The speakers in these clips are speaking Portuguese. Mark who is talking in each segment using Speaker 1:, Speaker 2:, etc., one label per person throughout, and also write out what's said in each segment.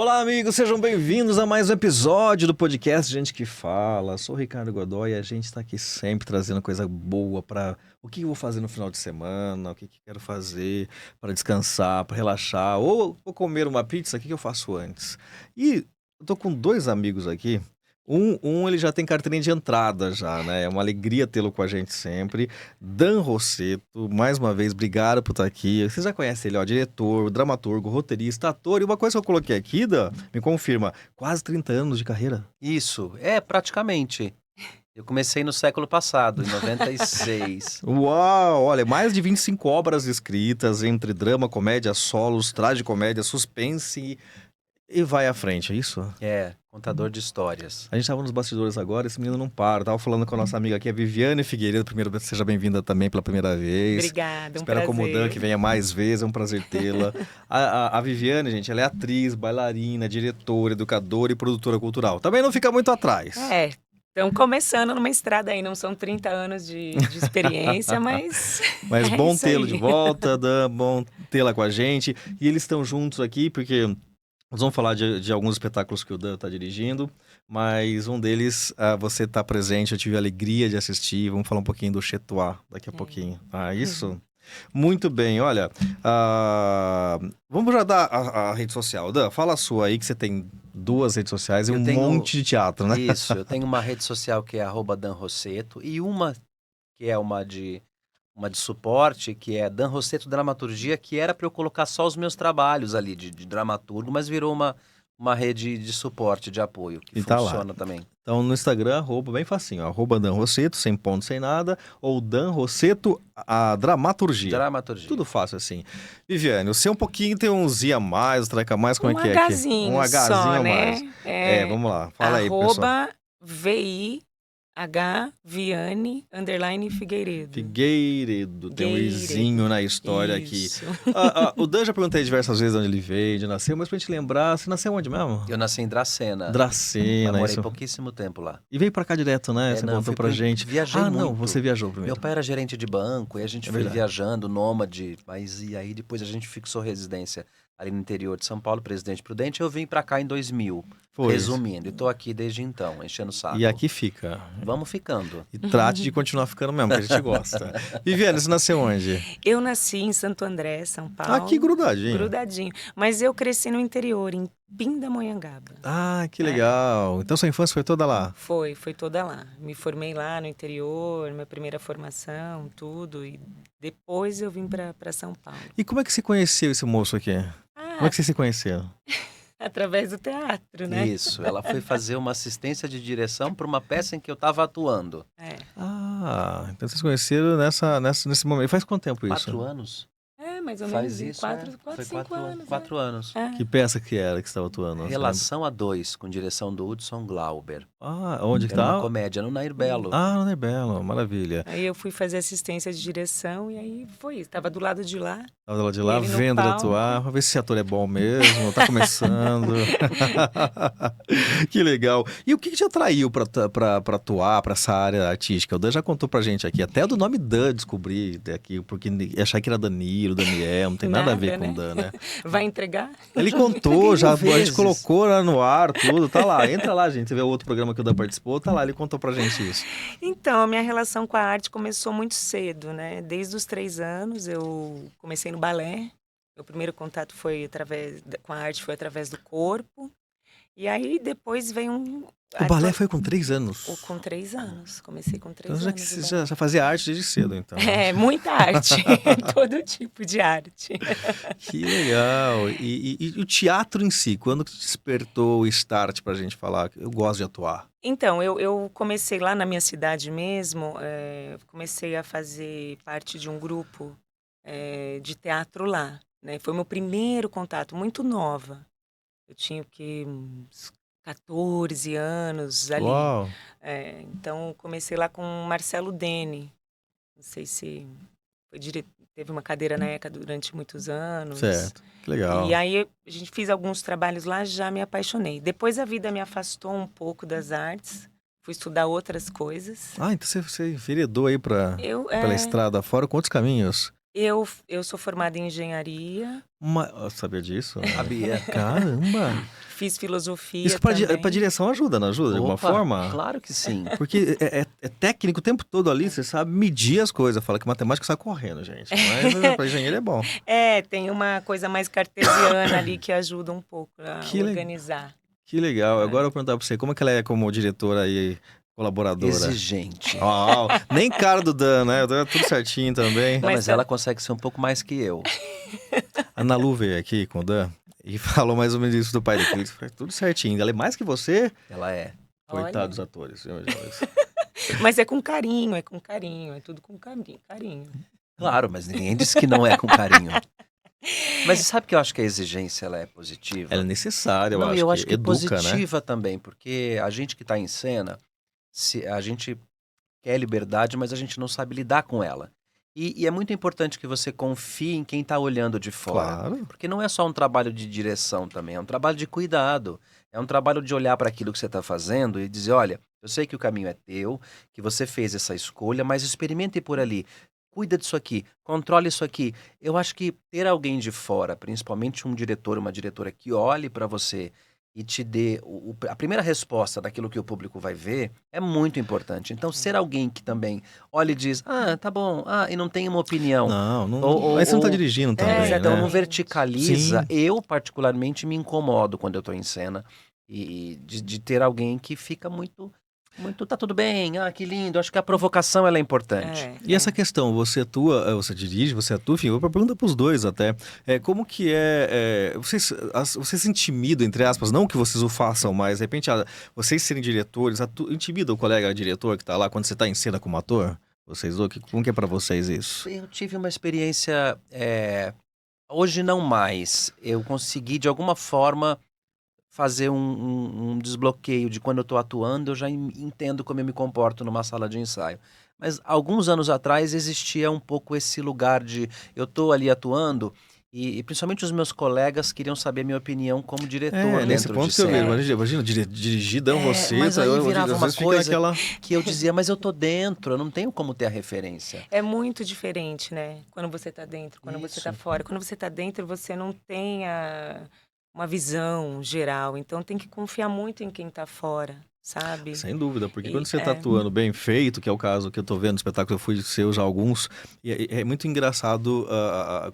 Speaker 1: Olá, amigos, sejam bem-vindos a mais um episódio do podcast Gente que Fala. Sou o Ricardo Godoy e a gente está aqui sempre trazendo coisa boa para o que eu vou fazer no final de semana, o que quero fazer para descansar, para relaxar, ou vou comer uma pizza, o que eu faço antes? E eu tô com dois amigos aqui. Ele já tem carteirinha de entrada já, né? É uma alegria tê-lo com a gente sempre. Dan Rossetto, mais uma vez, obrigado por estar aqui. Você já conhece ele, ó, diretor, dramaturgo, roteirista, ator. E uma coisa que eu coloquei aqui, Dan, me confirma, quase 30 anos de carreira.
Speaker 2: Isso, praticamente. Eu comecei no século passado, em 96.
Speaker 1: Uau, olha, mais de 25 obras escritas entre drama, comédia, solos, tragicomédia, suspense e vai à frente, é isso?
Speaker 2: Contador de histórias.
Speaker 1: A gente estava nos bastidores agora, esse menino não para. Tava falando com a nossa amiga aqui, a Viviane Figueiredo. Primeiro, seja bem-vinda também pela primeira vez.
Speaker 3: Obrigada, um
Speaker 1: Espero
Speaker 3: prazer.
Speaker 1: como o Dan que venha mais vezes, é um prazer tê-la. A Viviane, gente, ela é atriz, bailarina, diretora, educadora e produtora cultural. Também não fica muito atrás.
Speaker 3: Estão começando numa estrada aí, não são 30 anos de experiência, mas...
Speaker 1: Mas
Speaker 3: é
Speaker 1: bom
Speaker 3: isso
Speaker 1: tê-lo
Speaker 3: aí.
Speaker 1: de volta, Dan, bom tê-la com a gente. E eles estão juntos aqui porque nós vamos falar de alguns espetáculos que o Dan está dirigindo, mas um deles você está presente, eu tive a alegria de assistir. Vamos falar um pouquinho do Chetouá daqui a pouquinho. Isso? Muito bem, olha, vamos já dar a rede social. Dan, fala a sua aí, que você tem duas redes sociais e monte de teatro, né?
Speaker 2: Isso, eu tenho uma rede social que é @danrossetto e uma que é uma de suporte, que é Dan Rossetto Dramaturgia, que era para eu colocar só os meus trabalhos ali de dramaturgo, mas virou uma rede de suporte, de apoio, que
Speaker 1: E tá
Speaker 2: funciona
Speaker 1: lá.
Speaker 2: também.
Speaker 1: Então, no Instagram, bem facinho, @Dan Rossetto, sem ponto, sem nada, ou Dan Rossetto, a dramaturgia.
Speaker 2: Dramaturgia.
Speaker 1: Tudo fácil assim. Viviane, o seu um pouquinho tem um Z a mais, um treca a mais, como é que é aqui?
Speaker 3: Hzinho
Speaker 1: Um Hzinho
Speaker 3: só,
Speaker 1: a
Speaker 3: né?
Speaker 1: mais. Vamos lá, fala aí, pessoal.
Speaker 3: @VIH_Viane _Figueiredo.
Speaker 1: Figueiredo, tem um Izinho na história
Speaker 3: Isso.
Speaker 1: aqui. O Dan já perguntei diversas vezes onde ele veio, onde nasceu, mas pra gente lembrar, você nasceu onde mesmo?
Speaker 2: Eu nasci em Dracena.
Speaker 1: Dracena,
Speaker 2: Morei
Speaker 1: isso.
Speaker 2: pouquíssimo tempo lá.
Speaker 1: E veio pra cá direto, né? Você contou pra gente.
Speaker 2: Viajei muito.
Speaker 1: Não, você viajou primeiro.
Speaker 2: Meu pai era gerente de banco e a gente foi
Speaker 1: verdade.
Speaker 2: viajando, nômade, mas e aí depois a gente fixou residência ali no interior de São Paulo, Presidente Prudente. Eu vim pra cá em 2000, resumindo, e tô aqui desde então, enchendo o saco.
Speaker 1: E aqui fica.
Speaker 2: Vamos ficando.
Speaker 1: E trate de continuar ficando mesmo, que a gente gosta. Viviane, você nasceu onde?
Speaker 3: Eu nasci em Santo André, São Paulo.
Speaker 1: Aqui grudadinho.
Speaker 3: Grudadinho. Mas eu cresci no interior, em Pindamonhangaba.
Speaker 1: Que legal. Então sua infância foi toda lá?
Speaker 3: Foi toda lá. Me formei lá no interior, minha primeira formação, tudo. E depois eu vim para São Paulo.
Speaker 1: E como é que você conheceu esse moço aqui? Como é que vocês se conheceram?
Speaker 3: Através do teatro, né?
Speaker 2: Isso, ela foi fazer uma assistência de direção para uma peça em que eu estava atuando.
Speaker 1: Então vocês se conheceram nesse momento. E faz quanto tempo isso?
Speaker 2: 4 anos.
Speaker 3: Mais ou
Speaker 2: Faz
Speaker 3: menos.
Speaker 2: isso,
Speaker 3: 5 anos.
Speaker 2: 4 anos.
Speaker 1: Que peça que era que você estava atuando?
Speaker 2: Relação a 2, com direção do Hudson Glauber.
Speaker 1: Onde que
Speaker 2: Era
Speaker 1: tá?
Speaker 2: uma comédia, no Nair Belo.
Speaker 1: No Nair Belo, maravilha.
Speaker 3: Aí eu fui fazer assistência de direção e aí foi. Estava do lado de lá.
Speaker 1: Estava do lado de lá,
Speaker 3: Ele no
Speaker 1: vendo ele
Speaker 3: palco.
Speaker 1: atuar, pra ver se esse ator é bom mesmo, tá começando. Que legal. E o que te atraiu pra atuar, pra essa área artística? O Dan já contou pra gente aqui, até do nome Dan descobri aqui, porque achar que era Danilo, Daniel, não tem nada a ver com Dan, né?
Speaker 3: Vai entregar?
Speaker 1: Ele contou, já a gente
Speaker 2: vezes.
Speaker 1: colocou lá no ar, tudo, tá lá. Entra lá, gente, você vê o outro programa que o Dan participou, tá lá, ele contou pra gente isso.
Speaker 3: Então, a minha relação com a arte começou muito cedo, né? Desde os 3 anos eu comecei no balé. Meu primeiro contato com a arte foi através do corpo. E aí depois veio
Speaker 1: O balé foi com 3 anos?
Speaker 3: Com 3 anos. Comecei com 3
Speaker 1: Então
Speaker 3: anos.
Speaker 1: você já fazia arte desde cedo, então.
Speaker 3: Muita arte. Todo tipo de arte.
Speaker 1: Que legal. E o teatro em si, quando que despertou o start pra gente falar? Eu gosto de atuar.
Speaker 3: Então, eu comecei lá na minha cidade mesmo, comecei a fazer parte de um grupo de teatro lá, né? Foi meu primeiro contato, muito nova. Eu tinha uns 14 anos ali.
Speaker 1: Uau.
Speaker 3: Então, comecei lá com o Marcelo Dene. Não sei se teve uma cadeira na ECA durante muitos anos.
Speaker 1: Certo, que legal.
Speaker 3: E aí, a gente fez alguns trabalhos lá, já me apaixonei. Depois a vida me afastou um pouco das artes. Fui estudar outras coisas.
Speaker 1: Então você enveredou aí pela
Speaker 3: Eu
Speaker 1: estrada fora com outros caminhos.
Speaker 3: Eu sou formada em engenharia,
Speaker 1: Sabia disso?
Speaker 2: Sabia.
Speaker 1: Caramba!
Speaker 3: fiz filosofia
Speaker 1: Isso
Speaker 3: também.
Speaker 1: pra direção ajuda, não ajuda de alguma
Speaker 2: Opa,
Speaker 1: forma?
Speaker 2: claro que sim.
Speaker 1: Porque é técnico o tempo todo ali, você sabe medir as coisas. Fala que matemática sai correndo, gente. Mas pra engenheiro é bom.
Speaker 3: Tem uma coisa mais cartesiana ali que ajuda um pouco a
Speaker 1: Que le-
Speaker 3: organizar.
Speaker 1: Que legal. Agora eu vou perguntar pra você, como é que ela é como diretora e colaboradora?
Speaker 2: Exigente.
Speaker 1: Uau, nem cara do Dan, né? O Dan é tudo certinho também.
Speaker 2: Não,
Speaker 3: Mas
Speaker 2: mas
Speaker 3: tá-
Speaker 2: ela consegue ser um pouco mais que eu.
Speaker 1: A Ana Lu veio aqui com o Dan e falou mais ou menos isso do pai dele. Ele falou, tudo certinho. Ela é mais que você?
Speaker 2: Ela é.
Speaker 1: Coitado
Speaker 3: Olha.
Speaker 1: dos atores. Eu imagino isso.
Speaker 3: Mas é com carinho, é tudo com carinho.
Speaker 2: Claro, mas ninguém disse que não é com carinho. Mas sabe que eu acho que a exigência ela é positiva?
Speaker 1: Ela é necessária,
Speaker 2: Não, eu acho que
Speaker 1: educa, né?
Speaker 2: positiva também, porque a gente que está em cena, a gente quer liberdade, mas a gente não sabe lidar com ela. E é muito importante que você confie em quem está olhando de fora.
Speaker 1: Claro.
Speaker 2: Porque não é só um trabalho de direção também, é um trabalho de cuidado. É um trabalho de olhar para aquilo que você está fazendo e dizer, olha, eu sei que o caminho é teu, que você fez essa escolha, mas experimente por ali. Cuida disso aqui, controle isso aqui. Eu acho que ter alguém de fora, principalmente um diretor, uma diretora que olhe para você e te dê a primeira resposta daquilo que o público vai ver, é muito importante. Então, ser alguém que também olha e diz, tá bom, e não tem uma opinião.
Speaker 1: Não. Mas você não tá dirigindo também,
Speaker 2: Então,
Speaker 1: né?
Speaker 2: não verticaliza.
Speaker 1: Sim.
Speaker 2: Eu, particularmente, me incomodo quando eu tô em cena. E de ter alguém que fica muito, tá tudo bem, que lindo. Acho que a provocação ela é importante.
Speaker 1: E essa questão, você atua, você dirige, você atua, enfim, eu pergunto para os dois até, como que vocês se intimidam, entre aspas, não que vocês o façam, mas de repente vocês serem diretores, intimidam o colega diretor que tá lá quando você tá em cena como ator? Vocês, como que é para vocês isso?
Speaker 2: Eu tive uma experiência, hoje não mais, eu consegui de alguma forma fazer um desbloqueio de quando eu estou atuando, eu já entendo como eu me comporto numa sala de ensaio. Mas alguns anos atrás existia um pouco esse lugar de eu estou ali atuando e principalmente os meus colegas queriam saber minha opinião como diretor
Speaker 1: Nesse
Speaker 2: dentro
Speaker 1: ponto
Speaker 2: de
Speaker 1: que eu
Speaker 2: cena.
Speaker 1: vejo, imagina, dirigir, dão você,
Speaker 2: mas aí virava
Speaker 1: às
Speaker 2: uma
Speaker 1: vezes fica
Speaker 2: coisa
Speaker 1: naquela...
Speaker 2: que eu dizia, mas eu tô dentro, eu não tenho como ter a referência.
Speaker 3: É muito diferente, né? Quando você tá dentro, quando você tá
Speaker 2: Isso.
Speaker 3: fora. Quando você tá dentro, você não tem uma visão geral. Então tem que confiar muito em quem tá fora, sabe?
Speaker 1: Sem dúvida, porque
Speaker 3: E-
Speaker 1: quando você tá
Speaker 3: é.
Speaker 1: atuando bem feito, que é o caso que eu tô vendo no espetáculo, eu fui ser já alguns, e é muito engraçado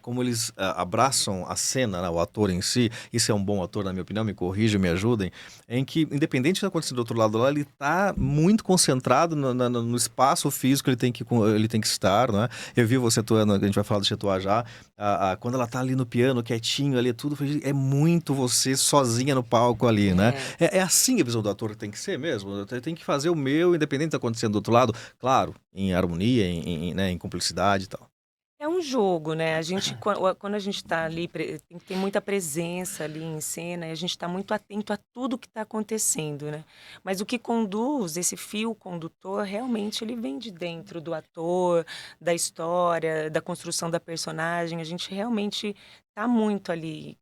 Speaker 1: como eles abraçam a cena, né, o ator em si. Isso é um bom ator, na minha opinião, me corrijam, me ajudem, em que, independente do que está acontecendo do outro lado lá, ele tá muito concentrado no espaço físico que ele tem que estar, né? Eu vi você atuando, a gente vai falar do Chetuá já, quando ela tá ali no piano, quietinho ali, tudo, é muito você sozinha no palco ali, né? É assim a visão do ator que tem que ser mesmo. Eu tenho que fazer o meu, independente do que está acontecendo do outro lado, claro, em harmonia, né, em cumplicidade e tal.
Speaker 3: É um jogo, né? A gente, quando a gente está ali, tem que ter muita presença ali em cena e a gente está muito atento a tudo que está acontecendo, né? Mas o que conduz, esse fio condutor, realmente ele vem de dentro do ator, da história, da construção da personagem. A gente realmente está muito ali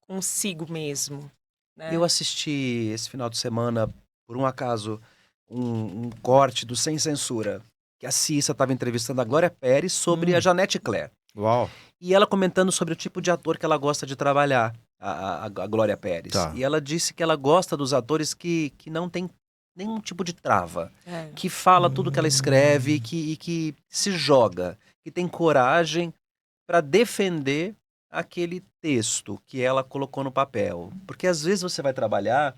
Speaker 3: consigo mesmo, né?
Speaker 2: Eu assisti esse final de semana, por um acaso, um corte do Sem Censura, que a Cissa estava entrevistando a Glória Pérez sobre a Janete Claire.
Speaker 1: Uau!
Speaker 2: E ela comentando sobre o tipo de ator que ela gosta de trabalhar, a Glória Pérez.
Speaker 1: Tá.
Speaker 2: E ela disse que ela gosta dos atores que não tem nenhum tipo de trava,
Speaker 3: É.
Speaker 2: que fala tudo que ela escreve e que se joga, que tem coragem para defender aquele texto que ela colocou no papel. Porque às vezes você vai trabalhar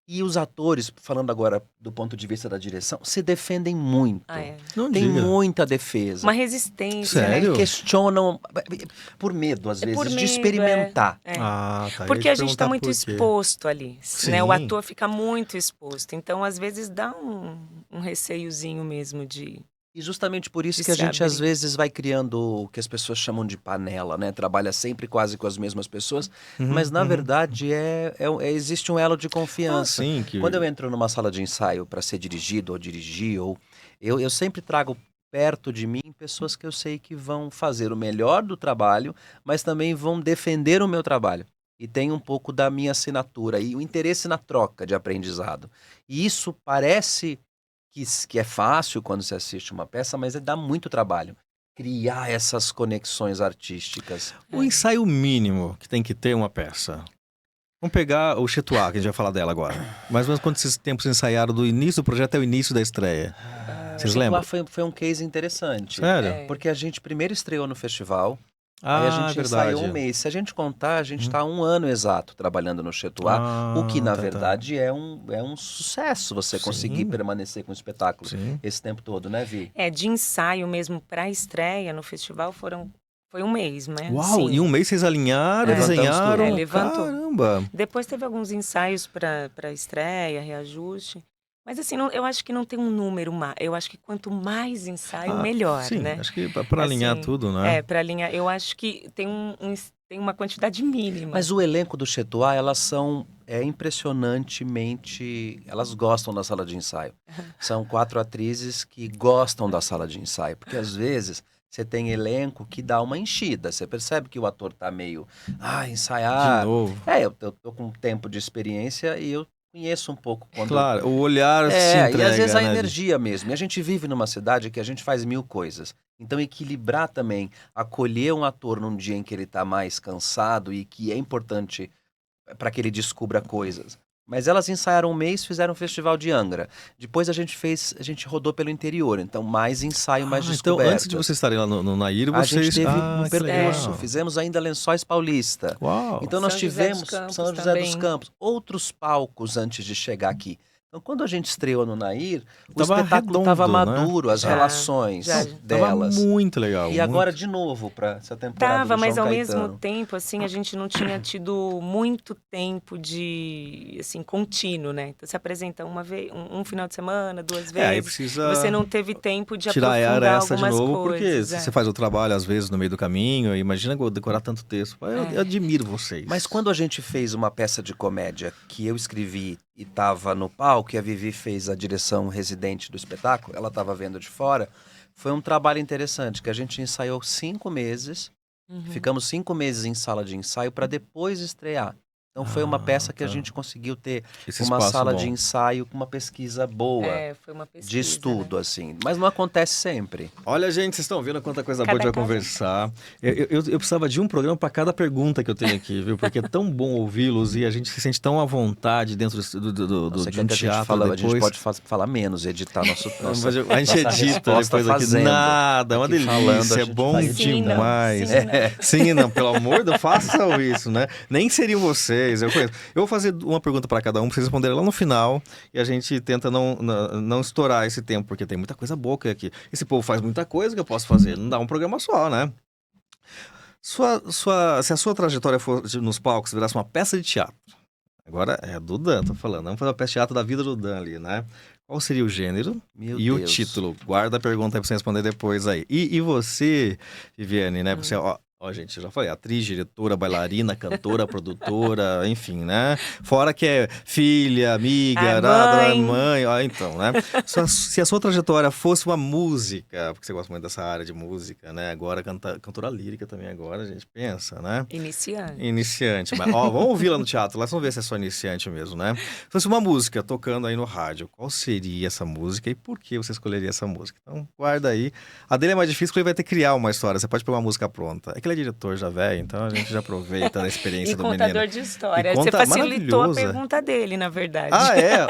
Speaker 2: e os atores, falando agora do ponto de vista da direção, se defendem muito.
Speaker 1: Não
Speaker 2: Tem
Speaker 1: diga.
Speaker 2: muita defesa.
Speaker 3: Uma resistência,
Speaker 1: Sério?
Speaker 3: né?
Speaker 2: Questionam por medo, às vezes,
Speaker 3: por
Speaker 2: de
Speaker 3: medo,
Speaker 2: experimentar.
Speaker 3: É.
Speaker 1: Tá.
Speaker 3: Porque
Speaker 1: Eu ia
Speaker 3: a gente está
Speaker 1: perguntar
Speaker 3: muito
Speaker 1: por quê.
Speaker 3: exposto ali, né? O
Speaker 1: Sim.
Speaker 3: ator fica muito exposto. Então, às vezes, dá um receiozinho mesmo de...
Speaker 2: E justamente por isso
Speaker 3: De
Speaker 2: que a
Speaker 3: se
Speaker 2: gente, às
Speaker 3: abrir.
Speaker 2: vezes, vai criando o que as pessoas chamam de panela, né? Trabalha sempre quase com as mesmas pessoas, mas, na verdade, existe um elo de confiança.
Speaker 1: Sim,
Speaker 2: Quando eu entro numa sala de ensaio para ser dirigido ou dirigir, eu sempre trago perto de mim pessoas que eu sei que vão fazer o melhor do trabalho, mas também vão defender o meu trabalho. E tem um pouco da minha assinatura e o interesse na troca de aprendizado. E isso parece que é fácil quando se assiste uma peça, mas dá muito trabalho. criar essas conexões artísticas.
Speaker 1: O ensaio mínimo que tem que ter uma peça. Vamos pegar o Chetuá, que a gente vai falar dela agora. Mais ou menos quantos tempos ensaiaram do início do projeto até o início da estreia? Vocês lembram?
Speaker 2: Foi um case interessante.
Speaker 1: Sério?
Speaker 3: É.
Speaker 2: Porque a gente primeiro estreou no festival, aí a gente
Speaker 1: verdade.
Speaker 2: ensaiou um mês. Se a gente contar, a gente está 1 ano exato trabalhando no Chetuá, o que na
Speaker 1: tá.
Speaker 2: verdade é um sucesso você conseguir
Speaker 1: Sim.
Speaker 2: permanecer com o espetáculo
Speaker 1: Sim.
Speaker 2: esse tempo todo, né, Vi?
Speaker 3: De ensaio mesmo para estreia no festival foi 1 mês, né?
Speaker 1: Uau,
Speaker 3: Sim.
Speaker 1: em um mês vocês alinharam,
Speaker 2: Levantamos
Speaker 1: desenharam.
Speaker 2: tudo.
Speaker 3: Levantou.
Speaker 1: Caramba.
Speaker 3: Depois teve alguns ensaios para estreia, reajuste. Mas assim, eu acho que não tem um número, eu acho que quanto mais ensaio, melhor,
Speaker 1: sim,
Speaker 3: né?
Speaker 1: acho que para alinhar
Speaker 3: Assim,
Speaker 1: tudo, né?
Speaker 3: para alinhar. Eu acho que tem uma quantidade mínima.
Speaker 2: Mas o elenco do Chetuá, elas são impressionantemente... Elas gostam da sala de ensaio. São 4 atrizes que gostam da sala de ensaio. Porque às vezes você tem elenco que dá uma enchida. Você percebe que o ator tá meio... ensaiar...
Speaker 1: De novo.
Speaker 2: Eu tô com tempo de experiência e eu conheço um pouco quando...
Speaker 1: Claro, o olhar se
Speaker 2: e
Speaker 1: entrega,
Speaker 2: às vezes a
Speaker 1: né?
Speaker 2: energia mesmo. E a gente vive numa cidade que a gente faz 1000 coisas. Então equilibrar também, acolher um ator num dia em que ele tá mais cansado e que é importante para que ele descubra coisas. Mas elas ensaiaram 1 mês, fizeram um festival de Angra. Depois a gente rodou pelo interior, então mais ensaio, mais
Speaker 1: Então,
Speaker 2: descoberta.
Speaker 1: antes de vocês estarem lá no Nair,
Speaker 2: A
Speaker 1: vocês...
Speaker 2: gente teve um
Speaker 1: que legal.
Speaker 2: percurso, fizemos ainda Lençóis Paulista.
Speaker 1: Uau.
Speaker 2: Então nós
Speaker 3: São José dos
Speaker 2: tivemos
Speaker 3: Campos
Speaker 2: São José dos
Speaker 3: também.
Speaker 2: Campos, outros palcos antes de chegar aqui. Então quando a gente estreou no Nair, o
Speaker 1: Tava
Speaker 2: espetáculo
Speaker 1: redondo,
Speaker 2: estava
Speaker 1: né?
Speaker 2: maduro, as
Speaker 3: Já,
Speaker 2: relações
Speaker 3: já.
Speaker 2: delas.
Speaker 1: Tava muito legal.
Speaker 2: E
Speaker 1: muito.
Speaker 2: agora de novo para essa temporada
Speaker 3: Tava,
Speaker 2: do
Speaker 3: mas
Speaker 2: João
Speaker 3: ao
Speaker 2: Caetano.
Speaker 3: mesmo tempo, assim, a gente não tinha tido muito tempo de, assim, contínuo, né? Então, se apresenta uma vez, um final de semana, 2
Speaker 1: Aí
Speaker 3: vezes,
Speaker 1: precisa
Speaker 3: você não teve tempo de
Speaker 1: tirar a
Speaker 3: aprofundar
Speaker 1: essa de
Speaker 3: algumas
Speaker 1: novo, porque
Speaker 3: coisas.
Speaker 1: se você faz o trabalho, às vezes, no meio do caminho, imagina decorar tanto texto. Eu admiro vocês.
Speaker 2: Mas quando a gente fez uma peça de comédia que eu escrevi e estava no palco, e a Vivi fez a direção residente do espetáculo, ela estava vendo de fora, foi um trabalho interessante, que a gente ensaiou 5 meses, ficamos 5 meses em sala de ensaio para depois estrear. Então foi uma peça que a gente conseguiu ter
Speaker 1: Esse
Speaker 2: uma
Speaker 1: espaço
Speaker 2: sala
Speaker 1: bom.
Speaker 2: de ensaio com uma pesquisa boa,
Speaker 3: Foi uma pesquisa,
Speaker 2: de estudo,
Speaker 3: né?
Speaker 2: assim. Mas não acontece sempre.
Speaker 1: Olha, gente, vocês estão vendo quanta coisa boa
Speaker 3: Cada
Speaker 1: a gente vai conversar. Eu precisava de um programa para cada pergunta que eu tenho aqui, viu? Porque é tão bom ouvi-los e a gente se sente tão à vontade dentro
Speaker 2: Você
Speaker 1: de
Speaker 2: quer
Speaker 1: um
Speaker 2: que
Speaker 1: teatro
Speaker 2: a gente
Speaker 1: depois.
Speaker 2: pode falar menos, editar nossa
Speaker 1: A gente edita
Speaker 2: resposta
Speaker 1: depois aqui.
Speaker 2: fazendo.
Speaker 1: Nada, é uma
Speaker 2: Aqui falando, a
Speaker 1: delícia, é
Speaker 2: gente
Speaker 1: bom
Speaker 2: faz
Speaker 1: demais.
Speaker 3: Sim, não.
Speaker 1: Sim, não, pelo amor de Deus, façam isso, né? Nem seriam vocês, eu conheço. Eu vou fazer uma pergunta para cada um, para vocês responderem lá no final, e a gente tenta não estourar esse tempo, porque tem muita coisa boa aqui. Esse povo faz muita coisa que eu posso fazer, não dá um programa só, né? Se a sua trajetória fosse nos palcos, virasse uma peça de teatro, agora é do Dan, tô falando, vamos fazer uma peça de teatro da vida do Dan ali, né? Qual seria o gênero
Speaker 2: Meu
Speaker 1: e o
Speaker 2: Deus.
Speaker 1: título? Guarda a pergunta aí pra você responder depois aí. E você, Viviane, né? Você, ó, gente, eu já falei, atriz, diretora, bailarina, cantora, produtora, enfim, né? Fora que é filha, amiga, mãe, ó, então, né? Se a sua trajetória fosse uma música, porque você gosta muito dessa área de música, né? Agora, cantora lírica também agora, a gente pensa, né? Iniciante. Mas, ó, vamos ouvir lá no teatro, lá vamos ver se é só iniciante mesmo, né? Se fosse uma música tocando aí no rádio, qual seria essa música e por que você escolheria essa música? Então, guarda aí. A dele é mais difícil porque ele vai ter que criar uma história. Você pode pegar uma música pronta. É que ele é diretor já velho, então a gente já aproveita a experiência do menino.
Speaker 3: E contador de história.
Speaker 1: E
Speaker 3: Você facilitou a
Speaker 1: maravilhosa.
Speaker 3: pergunta dele, na verdade.
Speaker 1: Ah, é?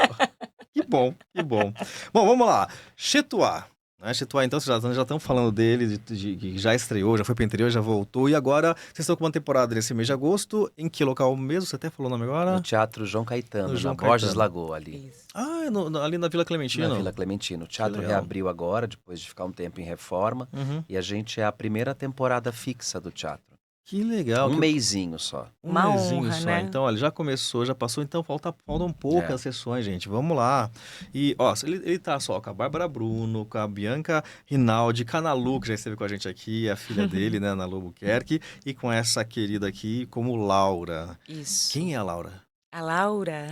Speaker 1: Que bom, que bom. Bom, vamos lá. Chetuá. Né? Chetuá, então, vocês já estão falando dele, que já estreou, já foi para o interior, já voltou. E agora, vocês estão com uma temporada nesse mês de agosto. Em que local mesmo? Você até falou o nome agora?
Speaker 2: No Teatro João Caetano,
Speaker 1: No João
Speaker 2: na Borges
Speaker 1: Caetano.
Speaker 2: Lagoa ali.
Speaker 3: Isso.
Speaker 1: Ah, ali na Vila Clementino.
Speaker 2: Na Vila Clementino. O teatro
Speaker 1: legal.
Speaker 2: reabriu agora, depois de ficar um tempo em reforma.
Speaker 1: Uhum.
Speaker 2: E a gente é a primeira temporada fixa do teatro.
Speaker 1: Que legal.
Speaker 2: Um mêsinho só.
Speaker 3: Uma
Speaker 1: mesinho
Speaker 3: honra,
Speaker 1: só.
Speaker 3: né?
Speaker 1: Então, olha, já começou, já passou, então faltam poucas sessões, gente. Vamos lá. E, ó, ele tá só com a Bárbara Bruno, com a Bianca Rinaldi, com a Ana Lu, que já esteve com a gente aqui, a filha dele, né, Ana Lu Buquerque, e com essa querida aqui como Laura.
Speaker 3: Isso.
Speaker 1: Quem é a Laura?
Speaker 3: A Laura?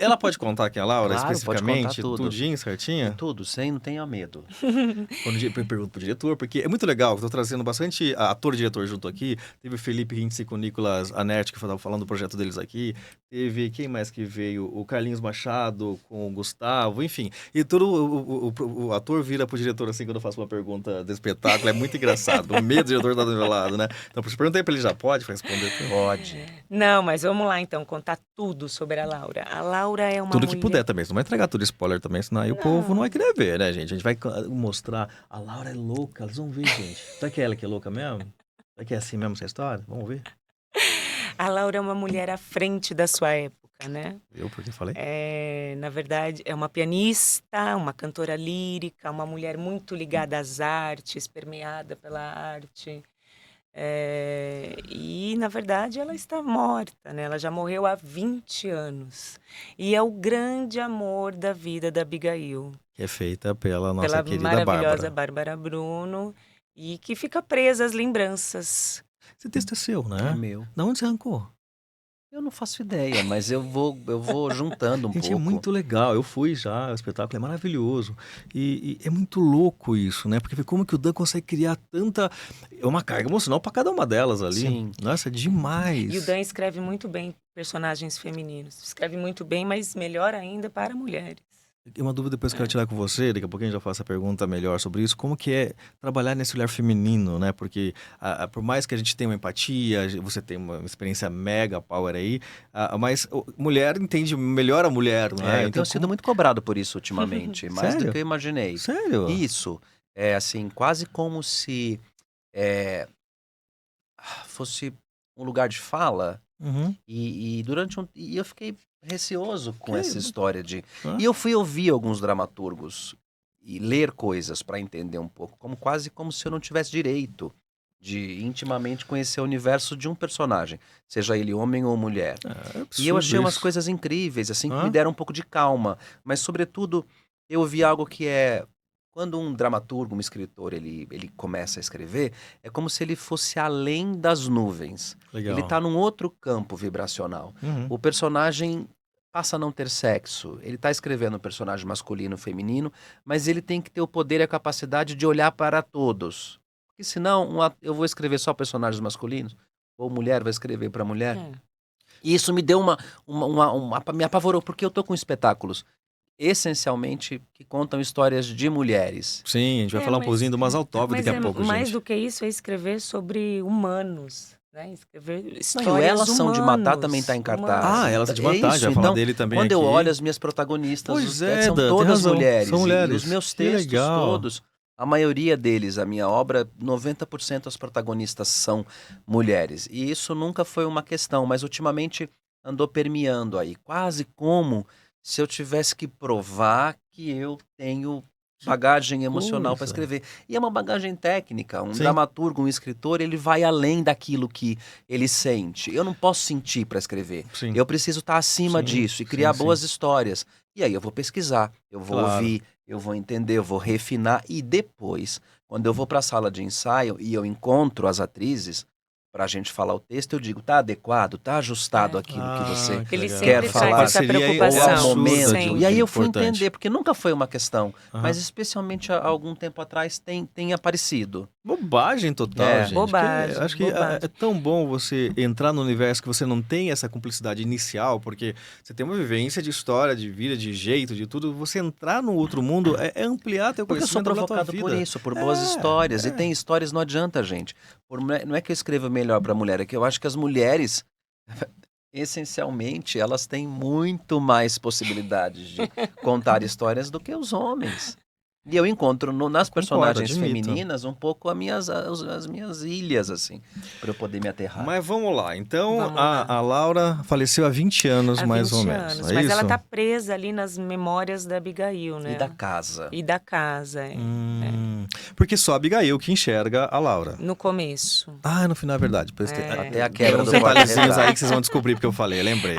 Speaker 1: Ela pode contar quem é a Laura,
Speaker 2: Claro, pode contar
Speaker 1: especificamente?
Speaker 2: tudo.
Speaker 1: Tudinho, certinho?
Speaker 2: Tudo, sem, não tenha medo.
Speaker 1: Quando eu pergunto pro diretor, porque é muito legal, eu tô trazendo bastante ator e diretor junto aqui. Teve o Felipe Rintzi com o Nicolas Anert, que estava falando do projeto deles aqui. Teve, quem mais que veio? O Carlinhos Machado com o Gustavo, enfim. E todo o ator vira pro diretor assim, quando eu faço uma pergunta do espetáculo, é muito engraçado. O medo do diretor tá do meu lado, né? Então, eu perguntei pra ele, já pode responder?
Speaker 2: Pode.
Speaker 3: Não, mas vamos lá então, contar tudo sobre a Laura. A Laura é uma
Speaker 1: Tudo
Speaker 3: mulher...
Speaker 1: que puder também, não vai entregar tudo spoiler também, senão aí o povo não vai querer ver, né, gente? A gente vai mostrar, a Laura é louca, eles vão ver, gente. Será que é ela que é louca mesmo? Será que é assim mesmo essa história? Vamos ver.
Speaker 3: A Laura é uma mulher à frente da sua época, né?
Speaker 1: Eu, porque falei?
Speaker 3: Na verdade, é uma pianista, uma cantora lírica, uma mulher muito ligada às artes, permeada pela arte. E, na verdade, ela está morta, né? Ela já morreu há 20 anos. E é o grande amor da vida da Abigail.
Speaker 1: Que é feita pela nossa
Speaker 3: Pela
Speaker 1: querida
Speaker 3: maravilhosa
Speaker 1: Bárbara.
Speaker 3: Bárbara Bruno. E que fica presa às lembranças.
Speaker 1: Esse texto é seu,
Speaker 2: É
Speaker 1: né?
Speaker 2: meu.
Speaker 1: Da onde você arrancou?
Speaker 2: Eu não faço ideia, mas eu vou juntando um
Speaker 1: Gente,
Speaker 2: pouco.
Speaker 1: é muito legal. Eu fui já, o espetáculo é maravilhoso. E é muito louco isso, né? Porque como que o Dan consegue criar tanta... É uma carga emocional pra cada uma delas ali.
Speaker 2: Sim.
Speaker 1: Nossa, é demais.
Speaker 3: E o Dan escreve muito bem personagens femininos. Escreve muito bem, mas melhor ainda para mulheres.
Speaker 1: Uma dúvida depois que eu quero tirar com você, daqui a pouquinho eu já faço a pergunta melhor sobre isso. Como que é trabalhar nesse olhar feminino, né? Porque por mais que a gente tenha uma empatia, você tem uma experiência mega power aí, mas mulher entende melhor a mulher, não é?
Speaker 2: Eu tenho sido muito cobrado por isso ultimamente, mais do
Speaker 1: Sério?
Speaker 2: que eu imaginei.
Speaker 1: Sério?
Speaker 2: Isso, é assim, quase como se fosse um lugar de fala.
Speaker 1: Uhum.
Speaker 2: E e eu fiquei receoso com
Speaker 1: Que-
Speaker 2: essa história de...
Speaker 1: Hã?
Speaker 2: E eu fui ouvir alguns dramaturgos e ler coisas para entender um pouco, quase como se eu não tivesse direito de intimamente conhecer o universo de um personagem, seja ele homem ou mulher.
Speaker 1: É
Speaker 2: E eu achei
Speaker 1: absurdo
Speaker 2: umas
Speaker 1: isso.
Speaker 2: coisas incríveis, assim, que
Speaker 1: Hã?
Speaker 2: me deram um pouco de calma. Mas, sobretudo, eu ouvi algo que é... Quando um dramaturgo, um escritor, ele começa a escrever, é como se ele fosse além das nuvens.
Speaker 1: Legal.
Speaker 2: Ele está num outro campo vibracional.
Speaker 1: Uhum.
Speaker 2: O personagem passa a não ter sexo. Ele está escrevendo um personagem masculino, feminino, mas ele tem que ter o poder e a capacidade de olhar para todos. Porque senão eu vou escrever só personagens masculinos, ou mulher vai escrever para mulher. E isso me deu me apavorou, porque eu tô com espetáculos essencialmente que contam histórias de mulheres.
Speaker 1: Sim, a gente vai falar um
Speaker 3: mas-
Speaker 1: pouquinho do Mazaltov
Speaker 3: Mas
Speaker 1: daqui a pouco,
Speaker 3: mais
Speaker 1: gente.
Speaker 3: do que isso é escrever sobre humanos, né? Escrever
Speaker 2: Não,
Speaker 3: histórias
Speaker 2: e o Elas São de Matar
Speaker 3: humanos,
Speaker 2: também está em cartaz.
Speaker 1: Ah, Elas São de Matar,
Speaker 2: isso,
Speaker 1: já vai falar
Speaker 2: então,
Speaker 1: dele também
Speaker 2: quando eu
Speaker 1: aqui.
Speaker 2: olho as minhas protagonistas,
Speaker 1: Pois é,
Speaker 2: são
Speaker 1: Dan, tem
Speaker 2: todas
Speaker 1: razão,
Speaker 2: mulheres.
Speaker 1: são
Speaker 2: E
Speaker 1: mulheres.
Speaker 2: os meus
Speaker 1: Que
Speaker 2: textos
Speaker 1: legal.
Speaker 2: todos, a maioria deles, a minha obra, 90% as protagonistas são mulheres. E isso nunca foi uma questão, mas ultimamente andou permeando aí, quase como se eu tivesse que provar que eu tenho bagagem emocional para
Speaker 1: coisa.
Speaker 2: escrever. E é uma bagagem técnica. Um
Speaker 1: Sim.
Speaker 2: dramaturgo, um escritor, ele vai além daquilo que ele sente. Eu não posso sentir para escrever.
Speaker 1: Sim.
Speaker 2: Eu preciso estar acima
Speaker 1: Sim,
Speaker 2: disso e criar
Speaker 1: sim,
Speaker 2: boas histórias. E aí eu vou pesquisar, eu vou
Speaker 1: Claro.
Speaker 2: ouvir, eu vou entender, eu vou refinar. E depois, quando eu vou para a sala de ensaio e eu encontro as atrizes, para a gente falar o texto, eu digo, tá adequado, tá ajustado aquilo que você...
Speaker 3: Ele
Speaker 1: legal.
Speaker 3: sempre
Speaker 2: quer
Speaker 3: traz
Speaker 2: falar.
Speaker 3: essa
Speaker 1: Parceria aí,
Speaker 3: preocupação.
Speaker 2: Ou ao momento.
Speaker 3: sempre.
Speaker 2: E aí eu fui
Speaker 1: Importante.
Speaker 2: entender, porque nunca foi uma questão,
Speaker 1: Aham.
Speaker 2: mas especialmente há algum tempo atrás tem aparecido.
Speaker 1: Bobagem total,
Speaker 2: É,
Speaker 1: gente.
Speaker 3: bobagem,
Speaker 1: Acho que
Speaker 3: bobagem.
Speaker 1: é tão bom você entrar no universo que você não tem essa cumplicidade inicial, porque você tem uma vivência de história, de vida, de jeito, de tudo. Você entrar no outro mundo é ampliar teu
Speaker 2: Porque eu sou
Speaker 1: conhecimento da tua
Speaker 2: provocado
Speaker 1: vida.
Speaker 2: por isso, por boas
Speaker 1: É,
Speaker 2: histórias.
Speaker 1: é.
Speaker 2: E tem histórias, não adianta, gente. Não é que eu escrevo melhor para mulher, é que eu acho que as mulheres, essencialmente, elas têm muito mais possibilidades de contar histórias do que os homens. E eu encontro nas
Speaker 1: Concordo,
Speaker 2: personagens
Speaker 1: admito.
Speaker 2: femininas um pouco as minhas ilhas, assim, para eu poder me aterrar.
Speaker 1: Mas vamos lá. Então,
Speaker 3: Vamos lá.
Speaker 1: a Laura faleceu há 20 anos,
Speaker 3: Há
Speaker 1: mais
Speaker 3: 20
Speaker 1: ou menos.
Speaker 3: anos,
Speaker 1: É
Speaker 3: mas
Speaker 1: isso?
Speaker 3: ela tá presa ali nas memórias da Abigail, né?
Speaker 2: E da casa.
Speaker 3: E da casa,
Speaker 1: Porque só a Abigail que enxerga a Laura.
Speaker 3: no começo.
Speaker 1: Ah, no final é verdade.
Speaker 2: Até a
Speaker 1: Tem
Speaker 2: quebra
Speaker 1: uns
Speaker 2: do
Speaker 1: detalhezinhos
Speaker 2: porta-retrato.
Speaker 1: aí que vocês vão descobrir porque eu falei, eu lembrei.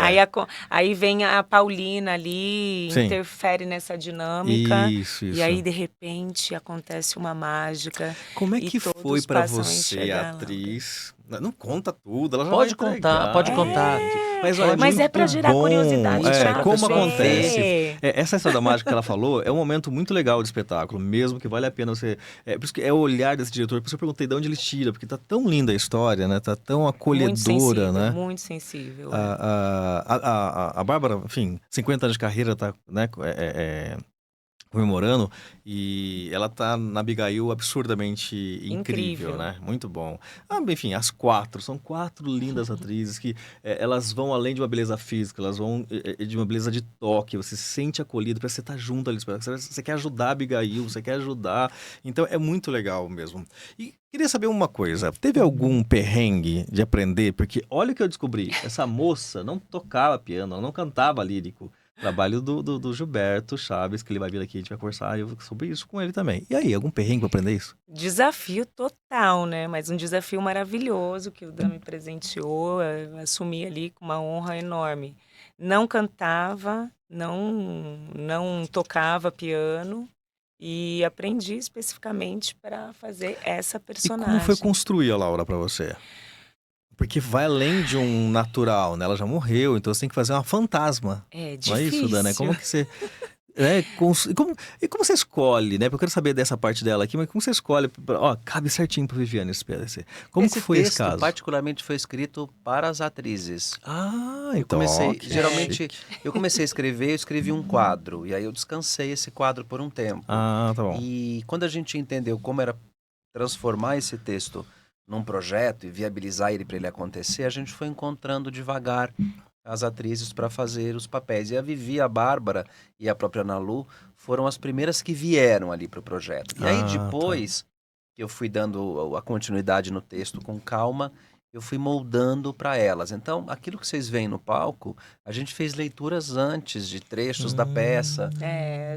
Speaker 3: Aí vem a Paulina ali,
Speaker 1: Sim.
Speaker 3: interfere nessa dinâmica.
Speaker 1: Isso.
Speaker 3: E aí, de repente, acontece uma mágica.
Speaker 1: Como é
Speaker 3: e
Speaker 1: que
Speaker 3: todos
Speaker 1: foi pra
Speaker 3: passam a
Speaker 1: você,
Speaker 3: enxergar a
Speaker 1: atriz, Não conta tudo, ela já
Speaker 2: Pode
Speaker 1: vai
Speaker 2: contar,
Speaker 1: entregar.
Speaker 2: pode contar.
Speaker 1: Mas, olha,
Speaker 3: Mas é
Speaker 1: muito
Speaker 3: pra gerar
Speaker 1: bom.
Speaker 3: curiosidade,
Speaker 1: É,
Speaker 3: pra
Speaker 1: como
Speaker 3: ver.
Speaker 1: acontece. Essa história da mágica que ela falou é um momento muito legal de espetáculo, mesmo que vale a pena você. Por isso que é o olhar desse diretor. Por isso eu perguntei de onde ele tira, porque tá tão linda a história, né? Tá tão acolhedora, né?
Speaker 3: Muito sensível.
Speaker 1: A Bárbara, enfim, 50 anos de carreira, tá, né? Comemorando, e ela tá na Abigail absurdamente incrível, né? Muito bom. Enfim, as quatro, são quatro lindas atrizes que elas vão além de uma beleza física, elas vão de uma beleza de toque, você se sente acolhido, parece que você tá junto ali, você quer ajudar a Abigail, você quer ajudar, então é muito legal mesmo. E queria saber uma coisa, teve algum perrengue de aprender? Porque olha o que eu descobri, essa moça não tocava piano, ela não cantava lírico. Trabalho do Gilberto Chaves, que ele vai vir aqui, a gente vai conversar sobre isso com ele também. E aí, algum perrengue pra aprender isso?
Speaker 3: Desafio total, né? Mas um desafio maravilhoso que o Dan me presenteou, eu assumi ali com uma honra enorme. Não cantava, não tocava piano e aprendi especificamente para fazer essa
Speaker 1: E como foi
Speaker 3: personagem.
Speaker 1: construir a Laura pra você? Porque vai além de um natural, né? Ela já morreu, então você tem que fazer uma fantasma.
Speaker 3: É
Speaker 1: Não é isso, Dana?
Speaker 3: difícil.
Speaker 1: Como que você... E como você escolhe, né? Porque eu quero saber dessa parte dela aqui, mas como você escolhe? Ó, cabe certinho pra Viviane esse PDC. Como que foi esse
Speaker 2: texto,
Speaker 1: caso?
Speaker 2: particularmente, foi escrito para as atrizes.
Speaker 1: Eu
Speaker 2: Eu comecei,
Speaker 1: ok.
Speaker 2: geralmente,
Speaker 1: Chique.
Speaker 2: eu comecei a escrever, eu escrevi um quadro, e aí eu descansei esse quadro por um tempo.
Speaker 1: Tá bom.
Speaker 2: E quando a gente entendeu como era transformar esse texto num projeto e viabilizar ele para ele acontecer, a gente foi encontrando devagar as atrizes para fazer os papéis. E a Vivi, a Bárbara e a própria Ana Lu foram as primeiras que vieram ali para o projeto. E aí depois que eu fui dando a continuidade no texto com calma, eu fui moldando para elas. Então, aquilo que vocês veem no palco, a gente fez leituras antes de trechos da peça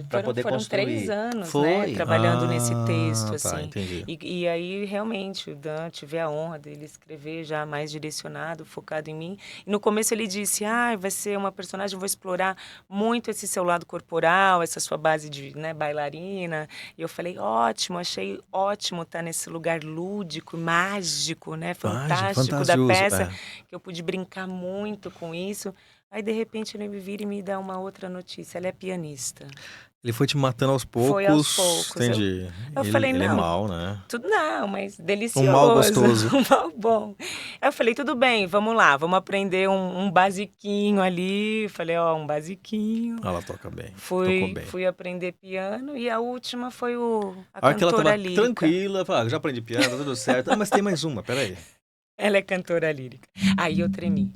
Speaker 2: para poder
Speaker 3: Foram
Speaker 2: construir.
Speaker 3: 3 anos,
Speaker 2: Foi.
Speaker 3: né, trabalhando nesse texto,
Speaker 1: Tá,
Speaker 3: assim.
Speaker 1: entendi.
Speaker 3: E aí, realmente, o Dan, tive a honra dele escrever já mais direcionado, focado em mim. E no começo ele disse, vai ser uma personagem, eu vou explorar muito esse seu lado corporal, essa sua base de, né, bailarina. E eu falei, ótimo, achei ótimo estar nesse lugar lúdico, mágico, né, fantástico da
Speaker 1: fantasioso,
Speaker 3: peça, que eu pude brincar muito com isso. Aí, de repente, ele me vira e me dá uma outra notícia. Ela é pianista.
Speaker 1: Ele foi te matando aos poucos.
Speaker 3: Foi aos poucos.
Speaker 1: Entendi.
Speaker 3: Eu falei,
Speaker 1: ele é
Speaker 3: não,
Speaker 1: mau, né?
Speaker 3: tudo não, mas delicioso.
Speaker 1: Um mal gostoso.
Speaker 3: Um mal bom. Aí eu falei, tudo bem, vamos lá, vamos aprender um basiquinho ali. Falei, um basiquinho.
Speaker 1: Ela toca bem. Tocou bem.
Speaker 3: Fui aprender piano e a última foi a
Speaker 1: A hora que ela
Speaker 3: cantora
Speaker 1: tava
Speaker 3: lírica.
Speaker 1: tranquila, fala, já aprendi piano, tá tudo certo. Mas tem mais uma, peraí.
Speaker 3: Ela é cantora lírica. Aí eu tremi,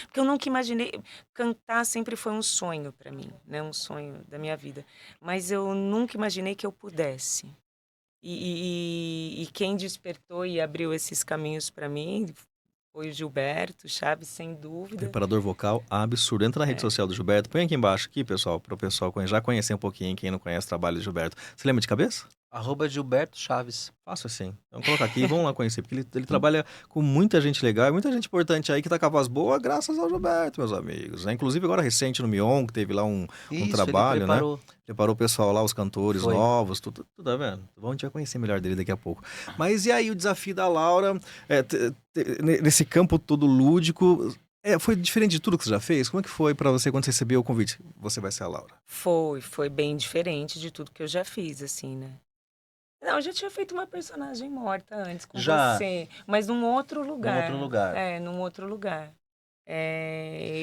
Speaker 3: porque eu nunca imaginei. Cantar sempre foi um sonho para mim, né? Um sonho da minha vida. Mas eu nunca imaginei que eu pudesse. E quem despertou e abriu esses caminhos para mim foi o Gilberto Chaves, sem dúvida.
Speaker 1: Preparador vocal absurdo. Entra na rede social do Gilberto. Põe aqui embaixo, aqui, pessoal, para o pessoal já conhecer um pouquinho, quem não conhece o trabalho do Gilberto. Você lembra de cabeça?
Speaker 2: @Gilberto Chaves.
Speaker 1: Fácil assim. Então coloca aqui e vamos lá conhecer, porque ele trabalha com muita gente legal e muita gente importante aí que tá com a voz boa graças ao Gilberto, meus amigos. Né? Inclusive agora recente no Mion, que teve lá um trabalho,
Speaker 2: ele preparou.
Speaker 1: né? Preparou o pessoal lá, os cantores
Speaker 2: Foi.
Speaker 1: novos, tudo, tá vendo? A gente vai conhecer melhor dele daqui a pouco. Mas e aí o desafio da Laura, nesse campo todo lúdico, foi diferente de tudo que você já fez? Como é que foi pra você quando você recebeu o convite? Você vai ser a Laura.
Speaker 3: Foi bem diferente de tudo que eu já fiz, assim, né? Não, eu já tinha feito uma personagem morta antes com você, mas num outro lugar.
Speaker 2: Num outro lugar.
Speaker 3: Num outro lugar.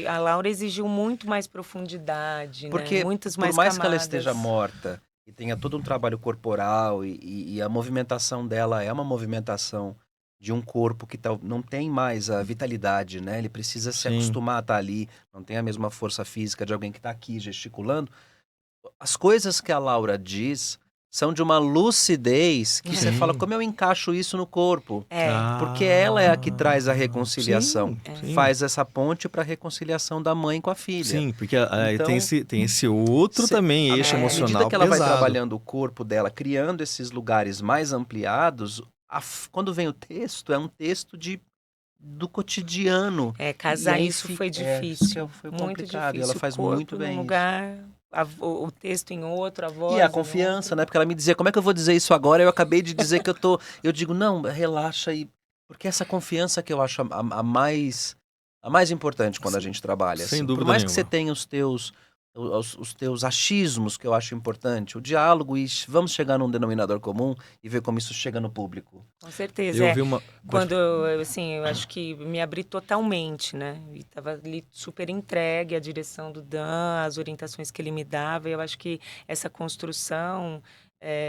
Speaker 3: A Laura exigiu muito mais profundidade,
Speaker 2: Porque,
Speaker 3: né? Muitas mais
Speaker 2: por mais
Speaker 3: camadas.
Speaker 2: que ela esteja morta e tenha todo um trabalho corporal e a movimentação dela é uma movimentação de um corpo que não tem mais a vitalidade, né? Ele precisa se acostumar a estar ali, não tem a mesma força física de alguém que está aqui gesticulando. As coisas que a Laura diz são de uma lucidez que você fala, como eu encaixo isso no corpo? Porque ela é a que traz a reconciliação.
Speaker 1: Sim.
Speaker 2: Faz essa ponte para a reconciliação da mãe com a filha.
Speaker 1: Sim, porque
Speaker 2: Então,
Speaker 1: tem esse outro também, eixo
Speaker 2: à
Speaker 1: emocional
Speaker 2: medida que ela
Speaker 1: pesado.
Speaker 2: vai trabalhando o corpo dela, criando esses lugares mais ampliados, quando vem o texto, é um texto do cotidiano.
Speaker 3: Casar
Speaker 2: aí
Speaker 3: isso foi difícil.
Speaker 2: Foi
Speaker 3: muito
Speaker 2: complicado.
Speaker 3: difícil.
Speaker 2: E ela faz
Speaker 3: o corpo
Speaker 2: muito bem
Speaker 3: num
Speaker 2: isso.
Speaker 3: lugar, o texto em outro, a voz
Speaker 2: E a
Speaker 3: em
Speaker 2: confiança,
Speaker 3: outro.
Speaker 2: né? Porque ela me dizia, como é que eu vou dizer isso agora? Eu acabei de dizer que eu digo, não, relaxa e Porque essa confiança que eu acho a mais importante quando a gente trabalha.
Speaker 1: Sem
Speaker 2: assim.
Speaker 1: dúvida
Speaker 2: Por mais que
Speaker 1: nenhuma.
Speaker 2: você tenha os teus achismos, que eu acho importante, o diálogo e vamos chegar num denominador comum e ver como isso chega no público.
Speaker 3: Com certeza.
Speaker 1: Eu
Speaker 3: É.
Speaker 1: vi uma...
Speaker 3: Quando, assim, eu acho que me abri totalmente, né? E estava ali super entregue à direção do Dan, às orientações que ele me dava. E eu acho que essa construção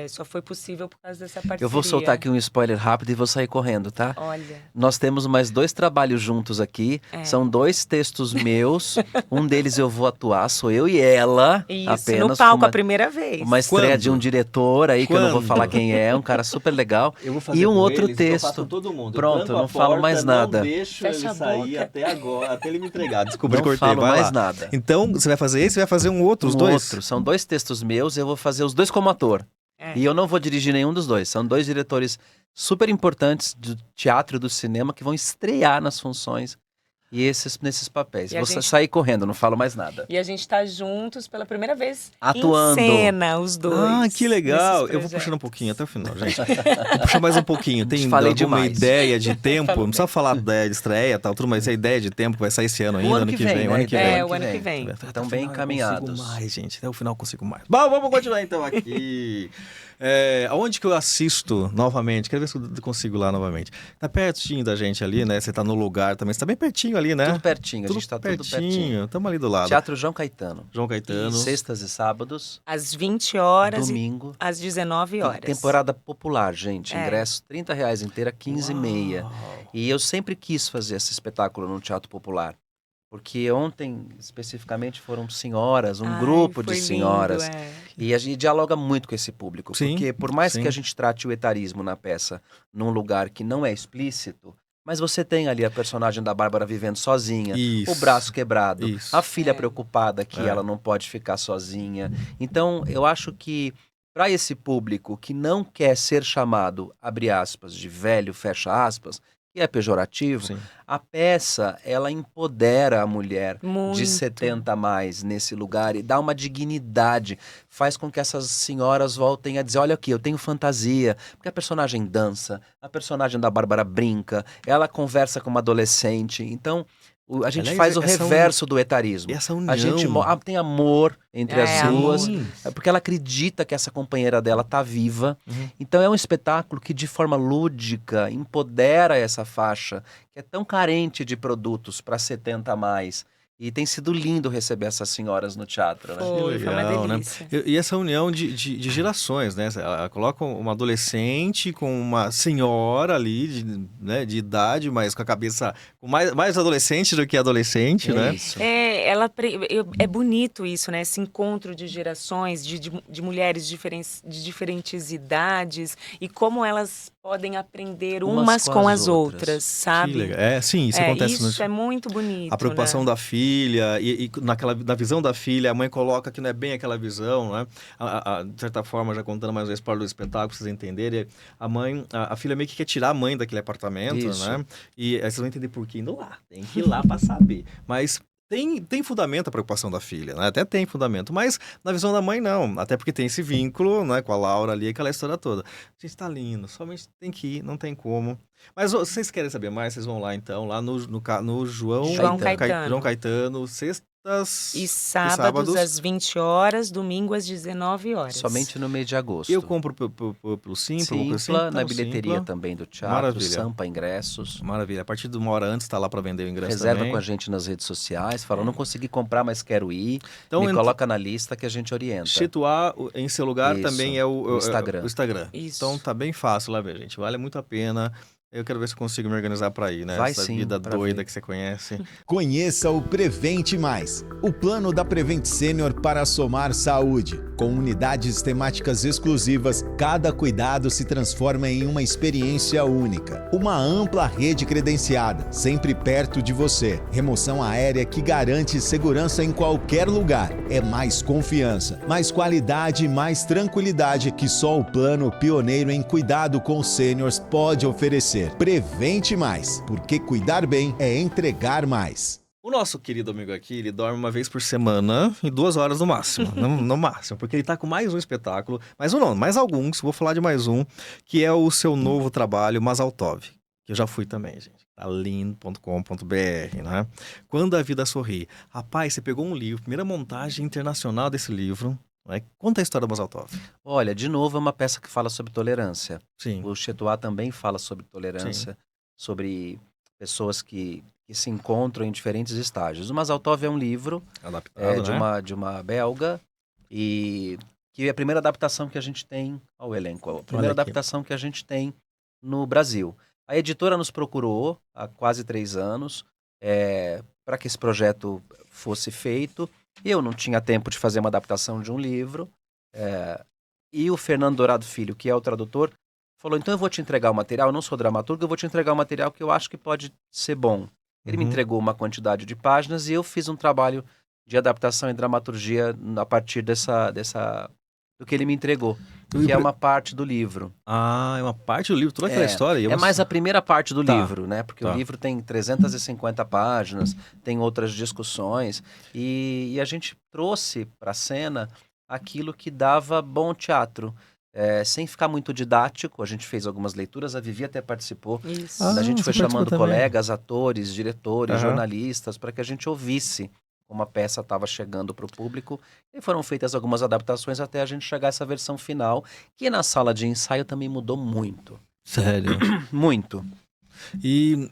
Speaker 3: só foi possível por causa dessa parceria.
Speaker 2: Eu vou soltar aqui um spoiler rápido e vou sair correndo, tá?
Speaker 3: Olha,
Speaker 2: Nós temos mais 2 trabalhos juntos aqui. São 2 textos meus. Um deles eu vou atuar, sou eu e ela.
Speaker 3: isso,
Speaker 2: apenas
Speaker 3: no palco
Speaker 2: com
Speaker 3: a primeira vez.
Speaker 2: uma estreia de um diretor aí, que eu não vou
Speaker 1: Quando?
Speaker 2: falar quem é, um cara super legal.
Speaker 1: Eu vou fazer
Speaker 2: E um
Speaker 1: com
Speaker 2: outro
Speaker 1: eles, então eu
Speaker 2: texto.
Speaker 1: faço todo mundo. Eu
Speaker 2: Pronto,
Speaker 1: tranco a
Speaker 2: não falo
Speaker 1: porta,
Speaker 2: mais nada.
Speaker 1: Não deixo
Speaker 3: Fecha
Speaker 1: ele
Speaker 3: a
Speaker 1: sair
Speaker 3: boca.
Speaker 1: até agora, até ele me entregar. Desculpa,
Speaker 2: Não
Speaker 1: cortei,
Speaker 2: falo
Speaker 1: vai
Speaker 2: mais
Speaker 1: lá.
Speaker 2: nada.
Speaker 1: Então, você vai fazer esse e vai fazer um outro, os
Speaker 2: Um
Speaker 1: dois?
Speaker 2: outro. São 2 textos meus, eu vou fazer os 2 como ator. E eu não vou dirigir nenhum dos 2. São 2 diretores super importantes do teatro e do cinema que vão estrear nas funções e nesses papéis.
Speaker 3: E a
Speaker 2: Vou
Speaker 3: gente-
Speaker 2: sair correndo, não falo mais nada.
Speaker 3: E a gente tá juntos pela primeira vez
Speaker 2: Atuando.
Speaker 3: em cena, os dois.
Speaker 1: Ah, que legal.
Speaker 3: nesses
Speaker 1: Eu vou puxando um
Speaker 3: projetos.
Speaker 1: pouquinho até o final, gente. Vou puxar mais um pouquinho. Tem
Speaker 2: Falei
Speaker 1: alguma
Speaker 2: demais.
Speaker 1: ideia de tempo?
Speaker 3: Falou
Speaker 1: Não precisa falar da ideia de estreia e tal, tudo, mas a ideia de tempo vai sair esse ano ainda, ano que vem,
Speaker 2: né?
Speaker 1: o ano que
Speaker 2: Ideia
Speaker 1: vem.
Speaker 3: o ano que vem.
Speaker 1: Até
Speaker 2: Estão
Speaker 1: o
Speaker 2: bem
Speaker 1: final eu
Speaker 2: encaminhados.
Speaker 1: consigo mais, gente. Até o final eu consigo mais. Bom, vamos continuar então aqui. Aonde que eu assisto novamente? Quero ver se eu consigo lá novamente. Tá pertinho da gente ali, né? Você tá no lugar também. Você tá bem pertinho ali, né?
Speaker 2: Tudo pertinho, a gente tá tudo pertinho.
Speaker 1: Tamo ali do lado.
Speaker 2: Teatro João Caetano.
Speaker 1: João Caetano.
Speaker 2: Sextas e sábados,
Speaker 3: Às 20 horas
Speaker 2: domingo.
Speaker 3: e às 19 horas.
Speaker 2: Temporada popular, gente.
Speaker 3: É.
Speaker 2: Ingresso R$30 inteira, 15,5.
Speaker 1: Uau.
Speaker 2: E eu sempre quis fazer esse espetáculo no Teatro Popular. Porque ontem, especificamente, foram senhoras, um
Speaker 3: Ai,
Speaker 2: grupo de
Speaker 3: foi lindo,
Speaker 2: senhoras.
Speaker 3: é.
Speaker 2: E a gente dialoga muito com esse público.
Speaker 1: Sim,
Speaker 2: Porque por mais
Speaker 1: sim.
Speaker 2: que a gente trate o etarismo na peça num lugar que não é explícito, mas você tem ali a personagem da Bárbara vivendo sozinha,
Speaker 1: Isso.
Speaker 2: o braço quebrado,
Speaker 1: Isso.
Speaker 2: a filha
Speaker 3: É.
Speaker 2: preocupada que
Speaker 1: É.
Speaker 2: ela não pode ficar sozinha. Então, eu acho que para esse público que não quer ser chamado, abre aspas, de velho, fecha aspas, que é pejorativo,
Speaker 1: Sim.
Speaker 2: a peça, ela empodera a mulher
Speaker 3: Muito.
Speaker 2: de 70 a mais nesse lugar e dá uma dignidade, faz com que essas senhoras voltem a dizer, olha aqui, eu tenho fantasia, porque a personagem dança, a personagem da Bárbara brinca, ela conversa com uma adolescente, então a gente
Speaker 1: Aliás,
Speaker 2: faz o
Speaker 1: essa
Speaker 2: reverso do etarismo.
Speaker 1: E essa união.
Speaker 2: A gente tem amor entre as duas,
Speaker 1: amor.
Speaker 2: porque ela acredita que essa companheira dela tá viva.
Speaker 1: Uhum.
Speaker 2: Então é um espetáculo que de forma lúdica empodera essa faixa, que é tão carente de produtos para 70 a mais. E tem sido lindo receber essas senhoras no teatro, né?
Speaker 3: Foi uma
Speaker 1: legal, né?
Speaker 3: delícia.
Speaker 1: E essa união de gerações, né? Ela coloca uma adolescente com uma senhora ali, de idade, mas com a cabeça mais adolescente do que adolescente,
Speaker 2: É
Speaker 1: né?
Speaker 2: isso.
Speaker 3: É bonito isso, né? Esse encontro de gerações, de mulheres de diferentes idades e como elas podem aprender umas com as outras, sabe?
Speaker 1: Que legal. Sim, isso acontece
Speaker 3: isso é muito bonito.
Speaker 1: A preocupação
Speaker 3: né?
Speaker 1: da filha, e na visão da filha, a mãe coloca que não é bem aquela visão, né? De certa forma, já contando mais uma spoiler do espetáculo, pra vocês entenderem, a filha meio que quer tirar a mãe daquele apartamento,
Speaker 2: Isso.
Speaker 1: né? E aí vocês vão entender por que indo lá. Tem que ir lá pra saber. Mas tem fundamento a preocupação da filha, né? Até tem fundamento, mas na visão da mãe não. Até porque tem esse vínculo, né, com a Laura ali, aquela história toda. Gente, tá lindo, somente tem que ir, não tem como. Mas vocês querem saber mais, vocês vão lá então, lá no
Speaker 3: João Caetano.
Speaker 1: João Caetano, sextas
Speaker 3: E sábados às 20 horas, domingo às 19 horas.
Speaker 2: Somente no mês de agosto.
Speaker 1: Eu compro pelo Simpla, uma coisa assim,
Speaker 2: Simpla, na
Speaker 1: pelo
Speaker 2: bilheteria
Speaker 1: Simpla.
Speaker 2: também do teatro,
Speaker 1: Maravilha.
Speaker 2: Sampa Ingressos.
Speaker 1: Maravilha, a partir de uma hora antes tá lá para vender o ingresso
Speaker 2: Reserva
Speaker 1: também.
Speaker 2: com a gente nas redes sociais, fala, não consegui comprar, mas quero ir.
Speaker 1: Então,
Speaker 2: Me coloca na lista que a gente orienta.
Speaker 1: Situar em seu lugar
Speaker 2: Isso,
Speaker 1: também é o
Speaker 2: Instagram.
Speaker 1: o Instagram.
Speaker 3: Isso.
Speaker 1: Então tá bem fácil lá ver, gente. Vale muito a pena. Eu quero ver se eu consigo me organizar para ir, né?
Speaker 2: Vai
Speaker 1: Essa
Speaker 2: sim,
Speaker 1: vida
Speaker 2: pra
Speaker 1: doida
Speaker 2: ver.
Speaker 1: que você conhece.
Speaker 4: Conheça o Prevente Mais, o plano da Prevent Sênior para somar saúde. Com unidades temáticas exclusivas, cada cuidado se transforma em uma experiência única. Uma ampla rede credenciada, sempre perto de você. Remoção aérea que garante segurança em qualquer lugar. É mais confiança, mais qualidade e mais tranquilidade que só o plano pioneiro em cuidado com sêniors pode oferecer. Prevente Mais, porque cuidar bem é entregar mais.
Speaker 1: O nosso querido amigo aqui, ele dorme uma vez por semana, em 2 horas no máximo, no máximo, porque ele tá com mais um espetáculo, mais alguns, vou falar de mais um, que é o seu novo trabalho, Mazaltov, Eu já fui também, gente. Lindo.com.br, né? Quando a Vida Sorri. Rapaz, você pegou um livro, primeira montagem internacional desse livro. Né? Conta a história do Mazaltov.
Speaker 2: Olha, de novo, é uma peça que fala sobre tolerância.
Speaker 1: Sim.
Speaker 2: O Chetuá também fala sobre tolerância, sobre pessoas que se encontram em diferentes estágios. O Mazaltov é um livro
Speaker 1: Adaptado,
Speaker 2: de uma belga e que é a primeira adaptação que a gente tem ao elenco, a primeira adaptação que a gente tem no Brasil. A editora nos procurou há quase 3 anos para que esse projeto fosse feito. Eu não tinha tempo de fazer uma adaptação de um livro. E o Fernando Dourado Filho, que é o tradutor, falou, então eu vou te entregar o material, eu não sou dramaturgo, eu vou te entregar o material que eu acho que pode ser bom. Ele me entregou uma quantidade de páginas e eu fiz um trabalho de adaptação e dramaturgia a partir do que ele me entregou, que é uma parte do livro.
Speaker 1: Ah, é uma parte do livro, toda aquela história.
Speaker 2: É mais a primeira parte do livro, né? Porque o livro tem 350 páginas, tem outras discussões, e a gente trouxe para a cena aquilo que dava bom teatro. Sem ficar muito didático, a gente fez algumas leituras, a Vivi até participou.
Speaker 3: Isso.
Speaker 2: A gente foi
Speaker 1: você participou
Speaker 2: chamando
Speaker 1: também.
Speaker 2: colegas, atores, diretores, jornalistas, para que a gente ouvisse como a peça estava chegando para o público. E foram feitas algumas adaptações até a gente chegar a essa versão final, que na sala de ensaio também mudou muito.
Speaker 1: Sério?
Speaker 2: Muito.
Speaker 1: E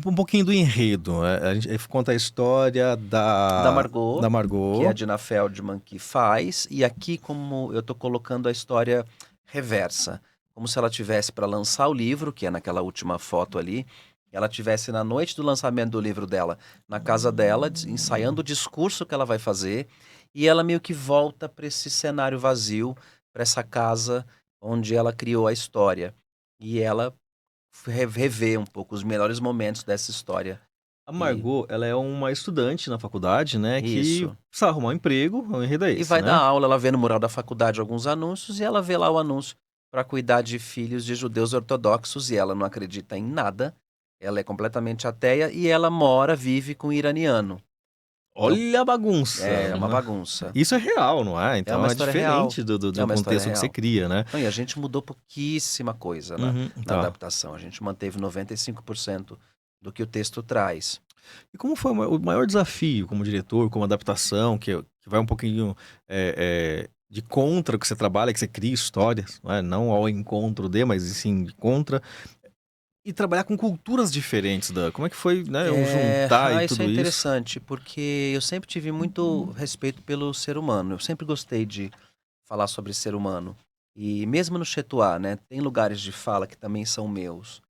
Speaker 1: um pouquinho do enredo. A gente conta a história
Speaker 2: Da Margot, que é a
Speaker 1: que
Speaker 2: Dina Feldman que faz, e aqui como eu estou colocando a história reversa, como se ela tivesse para lançar o livro, que é naquela última foto ali, ela tivesse na noite do lançamento do livro dela, na casa dela, ensaiando o discurso que ela vai fazer, e ela meio que volta para esse cenário vazio, para essa casa onde ela criou a história. E ela revê um pouco os melhores momentos dessa história.
Speaker 1: A Margot, ela é uma estudante na faculdade, né? Que
Speaker 2: Isso.
Speaker 1: precisa arrumar um emprego, o enredo é esse,
Speaker 2: E vai
Speaker 1: né?
Speaker 2: dar aula, ela vê no mural da faculdade alguns anúncios e ela vê lá o anúncio para cuidar de filhos de judeus ortodoxos e ela não acredita em nada. Ela é completamente ateia e ela vive com um iraniano.
Speaker 1: Olha a bagunça.
Speaker 2: É uma
Speaker 1: né?
Speaker 2: bagunça.
Speaker 1: Isso é real, não é? Então
Speaker 2: uma
Speaker 1: é
Speaker 2: história
Speaker 1: diferente do
Speaker 2: É uma história
Speaker 1: contexto que você
Speaker 2: real.
Speaker 1: cria, né?
Speaker 2: Não, e a gente mudou pouquíssima coisa na
Speaker 1: Tá.
Speaker 2: adaptação. A gente manteve 95% do que o texto traz.
Speaker 1: E como foi o maior desafio como diretor, como adaptação, que vai um pouquinho de contra o que você trabalha, que você cria histórias, não é? Não ao encontro de, mas sim de contra. E trabalhar com culturas diferentes, como é que foi, né? O juntar e
Speaker 2: Isso
Speaker 1: tudo
Speaker 2: é
Speaker 1: isso.
Speaker 2: interessante, porque eu sempre tive muito respeito pelo ser humano. Eu sempre gostei de falar sobre ser humano. E mesmo no Chetuá, né? Tem lugares de fala que também são meus.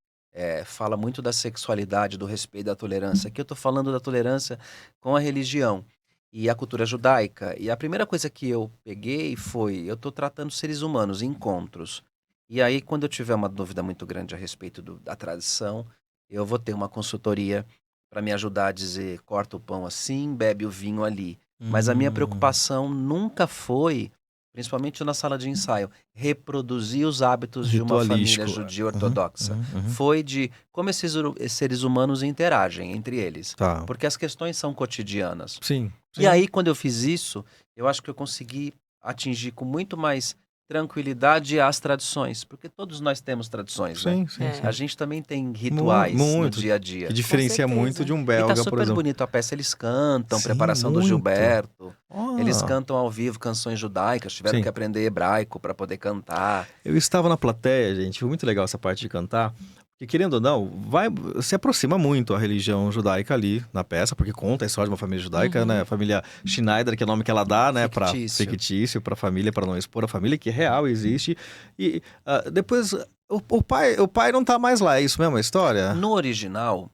Speaker 2: Fala muito da sexualidade, do respeito, da tolerância. Aqui eu tô falando da tolerância com a religião e a cultura judaica. E a primeira coisa que eu peguei foi, eu tô tratando seres humanos, encontros. E aí, quando eu tiver uma dúvida muito grande a respeito da tradição, eu vou ter uma consultoria para me ajudar a dizer, corta o pão assim, bebe o vinho ali. Mas a minha preocupação nunca foi, principalmente na sala de ensaio, reproduzir os hábitos de uma família
Speaker 1: Ritualístico.
Speaker 2: judia ortodoxa. Foi de como esses seres humanos interagem entre eles.
Speaker 1: Tá.
Speaker 2: Porque as questões são cotidianas.
Speaker 1: Sim.
Speaker 2: E aí, quando eu fiz isso, eu acho que eu consegui atingir com muito mais tranquilidade as tradições, porque todos nós temos tradições, né?
Speaker 1: Sim.
Speaker 2: A gente também tem rituais
Speaker 1: Muito.
Speaker 2: no dia a dia.
Speaker 1: Que diferencia
Speaker 3: certeza.
Speaker 1: muito de um
Speaker 2: E
Speaker 1: belga,
Speaker 2: tá
Speaker 1: por
Speaker 2: super
Speaker 1: exemplo.
Speaker 2: bonito a peça, eles cantam,
Speaker 1: Sim,
Speaker 2: preparação do
Speaker 1: muito.
Speaker 2: Gilberto,
Speaker 1: Ah,
Speaker 2: eles cantam ao vivo canções judaicas, tiveram
Speaker 1: Sim.
Speaker 2: que aprender hebraico para poder cantar.
Speaker 1: Eu estava na plateia, gente, foi muito legal essa parte de cantar, porque querendo ou não, se aproxima muito a religião judaica ali na peça, porque conta a história de uma família judaica, né? A família Schneider, que é o nome que ela dá, né? Fictício para a família, para não expor a família, que é real, existe. E depois, o pai não tá mais lá, é isso mesmo a história?
Speaker 2: No original,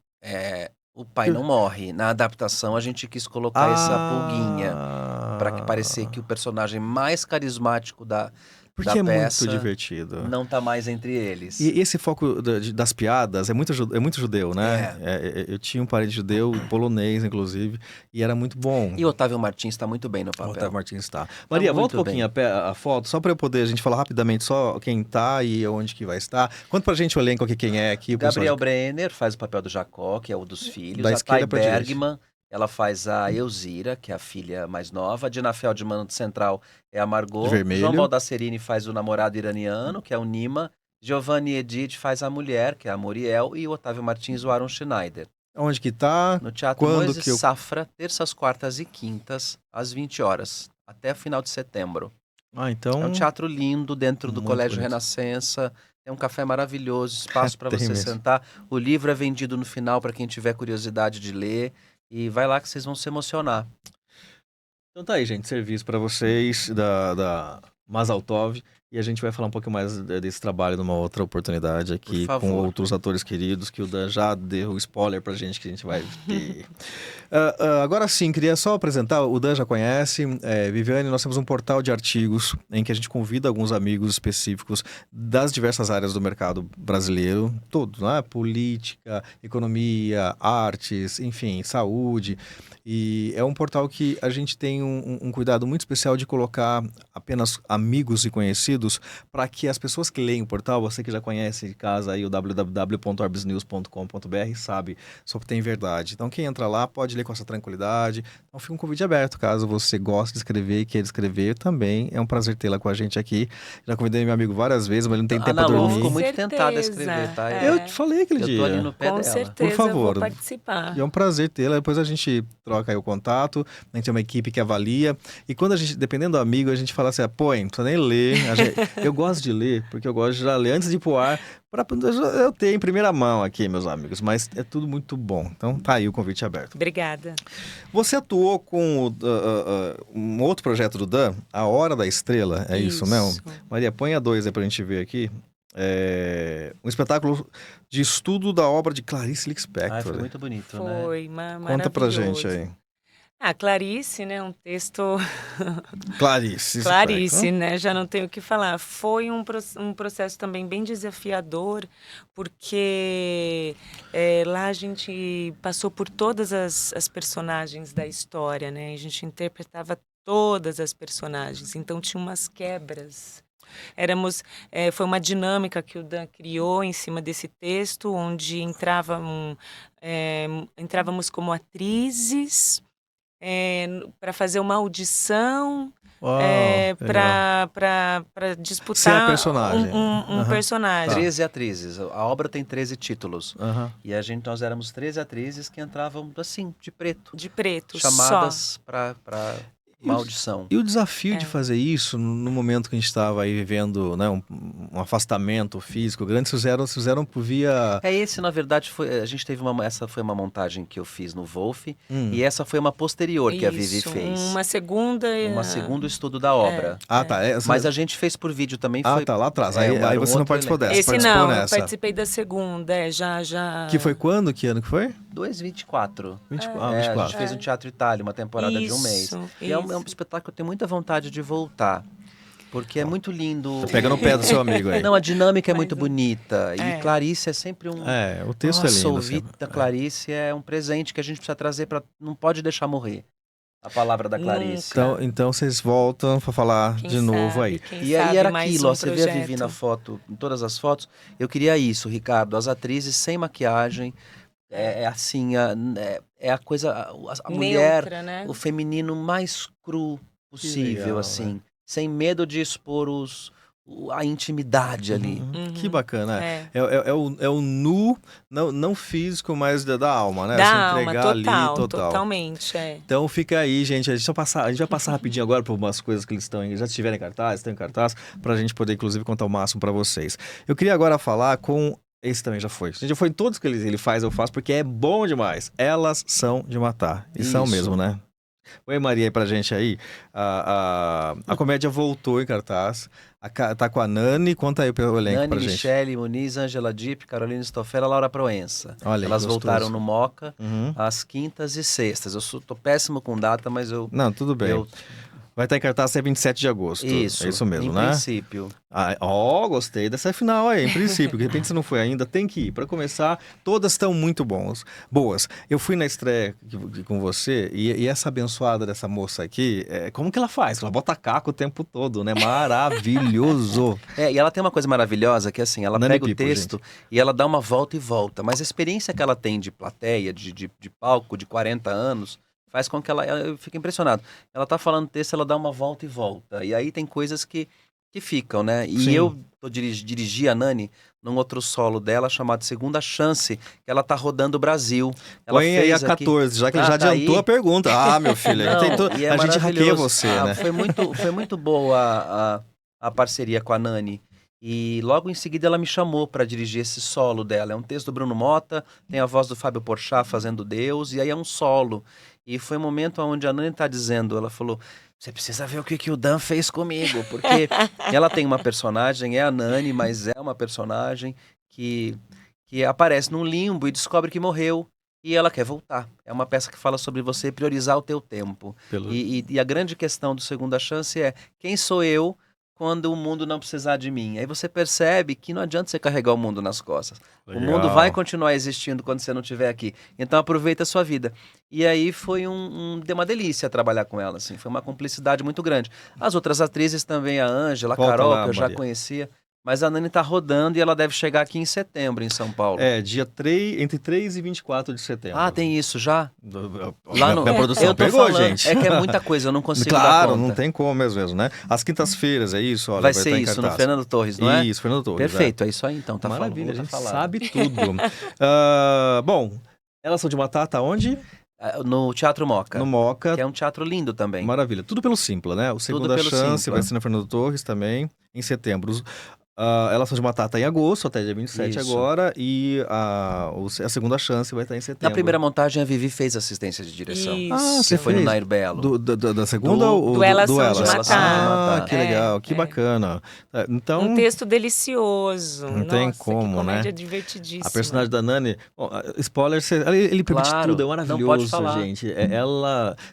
Speaker 2: o pai não morre. Na adaptação, a gente quis colocar essa pulguinha para que parecer que o personagem mais carismático da
Speaker 1: Porque é
Speaker 2: peça
Speaker 1: muito divertido.
Speaker 2: não tá mais entre eles.
Speaker 1: E esse foco das piadas é muito judeu, né? Eu tinha um parente judeu, polonês, inclusive, e era muito bom.
Speaker 2: E o Otávio Martins está muito bem no
Speaker 1: O
Speaker 2: papel.
Speaker 1: Otávio Martins está. Maria, volta um
Speaker 2: muito
Speaker 1: pouquinho a foto, só para eu poder a gente falar rapidamente só quem tá e onde que vai estar. Conta pra gente o elenco aqui, quem é aqui. O
Speaker 2: Gabriel
Speaker 1: pessoal
Speaker 2: Brenner faz o papel do Jacó, que é o dos filhos.
Speaker 1: Da
Speaker 2: A
Speaker 1: esquerda
Speaker 2: Thay
Speaker 1: pra direita.
Speaker 2: Bergman, ela faz a Elzira, que é a filha mais nova. A Dina Feldman, do Central, é a Margot.
Speaker 1: De vermelho.
Speaker 2: João Baldasserini faz o namorado iraniano, que é o Nima. Giovanni Edith faz a mulher, que é a Muriel, e o Otávio Martins, o Aaron Schneider.
Speaker 1: Onde que tá?
Speaker 2: No Teatro
Speaker 1: Quando
Speaker 2: Moisés
Speaker 1: que eu-
Speaker 2: Safra, terças, quartas e quintas, às 20 horas, até o final de setembro.
Speaker 1: Ah, então...
Speaker 2: É um teatro lindo, dentro do
Speaker 1: Muito
Speaker 2: Colégio
Speaker 1: bonito.
Speaker 2: Renascença. É um café maravilhoso, espaço para
Speaker 1: Tem
Speaker 2: você
Speaker 1: mesmo.
Speaker 2: sentar. O livro é vendido no final para quem tiver curiosidade de ler. E vai lá que vocês vão se emocionar.
Speaker 1: Então tá aí, gente, serviço pra vocês da Mazaltov. E a gente vai falar um pouco mais desse trabalho numa outra oportunidade aqui,
Speaker 2: Por favor.
Speaker 1: com outros atores queridos, que o Dan já deu spoiler pra gente que a gente vai ter. Agora sim, queria só apresentar, o Dan já conhece, Viviane, nós temos um portal de artigos em que a gente convida alguns amigos específicos das diversas áreas do mercado brasileiro, todos, né? Política, economia, artes, enfim, saúde. E é um portal que a gente tem um cuidado muito especial de colocar apenas amigos e conhecidos para que as pessoas que leem o portal, você que já conhece de casa aí o www.orbisnews.com.br, sabe, só tem verdade. Então quem entra lá pode ler com essa tranquilidade. Então fica um convite aberto, caso você goste de escrever e queira escrever, também é um prazer tê-la com a gente aqui. Já convidei meu amigo várias vezes, mas ele não tem tempo para
Speaker 2: Ana Lu
Speaker 1: dormir.
Speaker 2: ficou muito
Speaker 3: certeza,
Speaker 2: tentada a escrever, tá?
Speaker 3: é.
Speaker 1: Eu te falei aquele
Speaker 2: Eu
Speaker 1: dia.
Speaker 2: tô ali no pé
Speaker 3: Com
Speaker 2: dela.
Speaker 3: certeza,
Speaker 1: Por favor.
Speaker 3: eu vou participar.
Speaker 1: E é um prazer tê-la. Depois a gente troca aí o contato. A gente tem uma equipe que avalia. E quando a gente, dependendo do amigo, a gente fala assim: põe, não precisa nem ler. Eu gosto de ler, porque eu gosto de já ler antes de ir pro ar. Pra eu ter em primeira mão aqui, meus amigos. Mas é tudo muito bom. Então tá aí o convite aberto.
Speaker 3: Obrigada.
Speaker 1: Você atuou com um outro projeto do Dan, A Hora da Estrela. É isso mesmo? Maria, põe a 2 aí pra gente ver aqui. Um espetáculo de estudo da obra de Clarice Lispector.
Speaker 2: Foi muito bonito, né?
Speaker 3: Foi,
Speaker 1: Conta pra gente aí.
Speaker 3: Clarice, né? Um texto...
Speaker 1: Clarice,
Speaker 3: né? Já não tenho o que falar. Foi um processo também bem desafiador, porque lá a gente passou por todas as personagens da história, né? A gente interpretava todas as personagens, então tinha umas quebras. Foi uma dinâmica que o Dan criou em cima desse texto, onde entrávamos como atrizes para fazer uma audição, para disputar
Speaker 1: ser a personagem.
Speaker 3: um personagem.
Speaker 2: 13 atrizes. A obra tem 13 títulos.
Speaker 1: Uhum.
Speaker 2: E nós éramos 13 atrizes que entravam assim, de preto.
Speaker 3: De preto,
Speaker 2: chamadas para uma audição.
Speaker 1: E o desafio de fazer isso no momento que a gente estava aí vivendo, né, um afastamento físico grande, fizeram por via...
Speaker 2: Esse, na verdade, a gente teve essa foi uma montagem que eu fiz no Wolf, e essa foi uma posterior que a Vivi fez.
Speaker 3: Uma segunda
Speaker 2: estudo da obra.
Speaker 1: Tá.
Speaker 2: Mas a gente fez por vídeo também.
Speaker 1: Tá lá atrás. Aí você não participou dessa.
Speaker 3: Esse não, eu participei da segunda, já...
Speaker 1: Que foi quando? Que ano que foi?
Speaker 2: 2024.
Speaker 1: 24.
Speaker 2: A gente fez no Teatro Itália, uma temporada de um mês. E é um espetáculo que eu tenho muita vontade de voltar. Porque é muito lindo.
Speaker 1: Pega no pé do seu amigo aí.
Speaker 2: Não, a dinâmica é muito bonita. E Clarice é sempre um...
Speaker 1: o texto é lindo.
Speaker 2: Ouvir da Clarice é um presente que a gente precisa trazer para... Não pode deixar morrer a palavra da Clarice.
Speaker 1: Então vocês voltam para falar de novo aí.
Speaker 2: E aí era aquilo, você vê a Vivi na foto, em todas as fotos. Eu queria isso, Ricardo. As atrizes sem maquiagem... assim, a coisa, a mulher,
Speaker 3: neutra, né?
Speaker 2: O feminino mais cru possível, legal, assim, sem medo de expor a intimidade ali.
Speaker 1: Que bacana. É o nu, não físico, mas da alma, né?
Speaker 3: Da
Speaker 1: se entregar
Speaker 3: alma,
Speaker 1: ali,
Speaker 3: totalmente.
Speaker 1: Então fica aí, gente. A gente vai passar rapidinho agora por umas coisas que eles já estiverem em cartaz, estão em cartaz, pra gente poder, inclusive, contar o máximo pra vocês. Eu queria agora falar com... Esse também já foi. A gente já foi em todos que ele faz, eu faço, porque é bom demais. Elas são de matar. E são mesmo, né? Oi, Maria, aí pra gente aí. A comédia voltou em cartaz. Tá com a Nani. Conta aí o elenco pra gente.
Speaker 2: Michele Muniz, Angela Dipp, Carolina Stoffera, Laura Proença.
Speaker 1: Olha,
Speaker 2: elas voltaram no Moca
Speaker 1: Uhum.
Speaker 2: às quintas e sextas. Eu tô péssimo com data, mas eu...
Speaker 1: Não, tudo bem. Vai estar em cartaz até 27 de agosto.
Speaker 2: Isso.
Speaker 1: É isso mesmo, né?
Speaker 2: Em princípio.
Speaker 1: Gostei dessa final aí, em princípio. De repente você não foi ainda, tem que ir. Para começar, todas estão muito boas. Eu fui na estreia com você e essa abençoada dessa moça aqui, como que ela faz? Ela bota caco o tempo todo, né? Maravilhoso.
Speaker 2: E ela tem uma coisa maravilhosa que assim, ela
Speaker 1: Nani
Speaker 2: pega
Speaker 1: People,
Speaker 2: o texto e ela dá uma volta e volta. Mas a experiência que ela tem de plateia, de palco, de 40 anos... faz com que eu fique impressionado. Ela tá falando texto, ela dá uma volta e volta. E aí tem coisas que que ficam, né? E
Speaker 1: Sim.
Speaker 2: eu dirigi a Nani num outro solo dela chamado Segunda Chance, que ela tá rodando o Brasil. Ela
Speaker 1: Põe aí a
Speaker 2: fez aqui...
Speaker 1: 14, já que ele já
Speaker 2: tá
Speaker 1: adiantou
Speaker 2: aí.
Speaker 1: a pergunta. Ah, meu filho,
Speaker 2: Não, e é
Speaker 1: a gente hackeia
Speaker 2: maravilhoso.
Speaker 1: você, né?
Speaker 2: Foi muito boa a parceria com a Nani. E logo em seguida ela me chamou para dirigir esse solo dela. É um texto do Bruno Motta, tem a voz do Fábio Porchat fazendo Deus, e aí é um solo. E foi um momento onde a Nani tá dizendo, ela falou, você precisa ver o que o Dan fez comigo, porque ela tem uma personagem, é a Nani, mas é uma personagem que aparece num limbo e descobre que morreu. E ela quer voltar. É uma peça que fala sobre você priorizar o teu tempo. E a grande questão do Segunda Chance é, quem sou eu quando o mundo não precisar de mim? Aí você percebe que não adianta você carregar o mundo nas costas.
Speaker 1: Legal.
Speaker 2: O mundo vai continuar existindo quando você não estiver aqui. Então aproveita a sua vida. E aí foi deu uma delícia trabalhar com ela, assim. Foi uma cumplicidade muito grande. As outras atrizes também, a Ângela, a
Speaker 1: Volta
Speaker 2: Carol,
Speaker 1: lá,
Speaker 2: que eu já
Speaker 1: Maria.
Speaker 2: conhecia. Mas a Nani tá rodando e ela deve chegar aqui em setembro, em São Paulo.
Speaker 1: Dia entre 3 e 24 de setembro.
Speaker 2: Ah, tem isso já?
Speaker 1: Lá no... Minha produção
Speaker 2: eu tô
Speaker 1: pegou,
Speaker 2: falando,
Speaker 1: gente.
Speaker 2: É que é muita coisa, eu não consigo dar
Speaker 1: Claro,
Speaker 2: conta.
Speaker 1: não tem como mesmo, né? Às quintas-feiras, é isso? Olha,
Speaker 2: Vai ser
Speaker 1: estar em
Speaker 2: isso, no
Speaker 1: cartaz.
Speaker 2: Fernando Torres, não é?
Speaker 1: Isso, Fernando Torres.
Speaker 2: Perfeito, é isso aí então, tá
Speaker 1: Maravilha, a gente
Speaker 2: falando.
Speaker 1: sabe tudo. Bom, Elas São de Batata, onde?
Speaker 2: No Teatro Moca.
Speaker 1: No Moca.
Speaker 2: Que é um teatro lindo também.
Speaker 1: Maravilha. Tudo pelo Simpla, né? O Segunda
Speaker 2: pelo
Speaker 1: Chance
Speaker 2: Simpla.
Speaker 1: vai ser no Fernando Torres também, em setembro. Elas São de Batata em agosto, até dia 27
Speaker 2: Isso.
Speaker 1: agora. E a Segunda Chance vai estar em setembro.
Speaker 2: Na primeira montagem, a Vivi fez assistência de direção.
Speaker 3: Isso.
Speaker 1: Ah,
Speaker 2: Você foi no
Speaker 1: fez?
Speaker 2: Nair Belo.
Speaker 1: Da segunda
Speaker 2: Do-
Speaker 1: ou
Speaker 3: do Elas São de
Speaker 1: Elas?
Speaker 3: Matar.
Speaker 2: Elas São de Matar.
Speaker 1: Que legal, que
Speaker 3: É.
Speaker 1: bacana. Então,
Speaker 3: Um texto delicioso.
Speaker 1: Não tem
Speaker 3: Nossa,
Speaker 1: como,
Speaker 3: que comédia
Speaker 1: né?
Speaker 3: divertidíssima.
Speaker 1: a personagem da Nani, bom, spoiler, ele permite
Speaker 2: Claro,
Speaker 1: tudo, é
Speaker 2: não
Speaker 1: maravilhoso,
Speaker 2: pode falar.
Speaker 1: gente.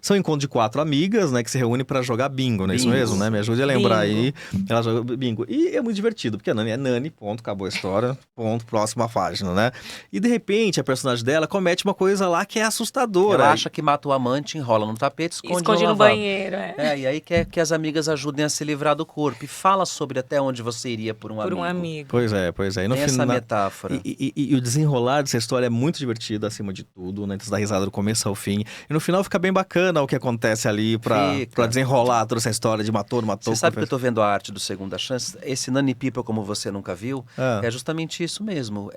Speaker 1: São um encontro de 4 amigas, né, que se reúnem pra jogar bingo, não é isso
Speaker 2: Bingo.
Speaker 1: mesmo, né? Me ajude a lembrar
Speaker 3: Bingo.
Speaker 1: aí. Ela joga bingo. E é muito divertido, porque a Nani é Nani, ponto, acabou a história, ponto, próxima página, né? E de repente a personagem dela comete uma coisa lá que é assustadora.
Speaker 2: Ela acha que mata o amante, enrola no tapete, esconde
Speaker 3: Esconde
Speaker 2: no
Speaker 3: no
Speaker 2: lavabo.
Speaker 3: banheiro,
Speaker 2: E aí quer que as amigas ajudem a se livrar do corpo. E fala sobre até onde você iria por um
Speaker 3: por
Speaker 2: amigo.
Speaker 3: um amigo.
Speaker 1: Pois é. E no
Speaker 2: Tem essa
Speaker 1: final,
Speaker 2: metáfora.
Speaker 1: E o desenrolar dessa história é muito divertido, acima de tudo, né? Você dá risada do começo ao fim. E no final fica bem bacana o que acontece ali pra desenrolar toda essa história de matou.
Speaker 2: Você sabe que eu tô vendo a arte do Segunda Chance? Esse Nani People, como você nunca viu, é justamente isso mesmo.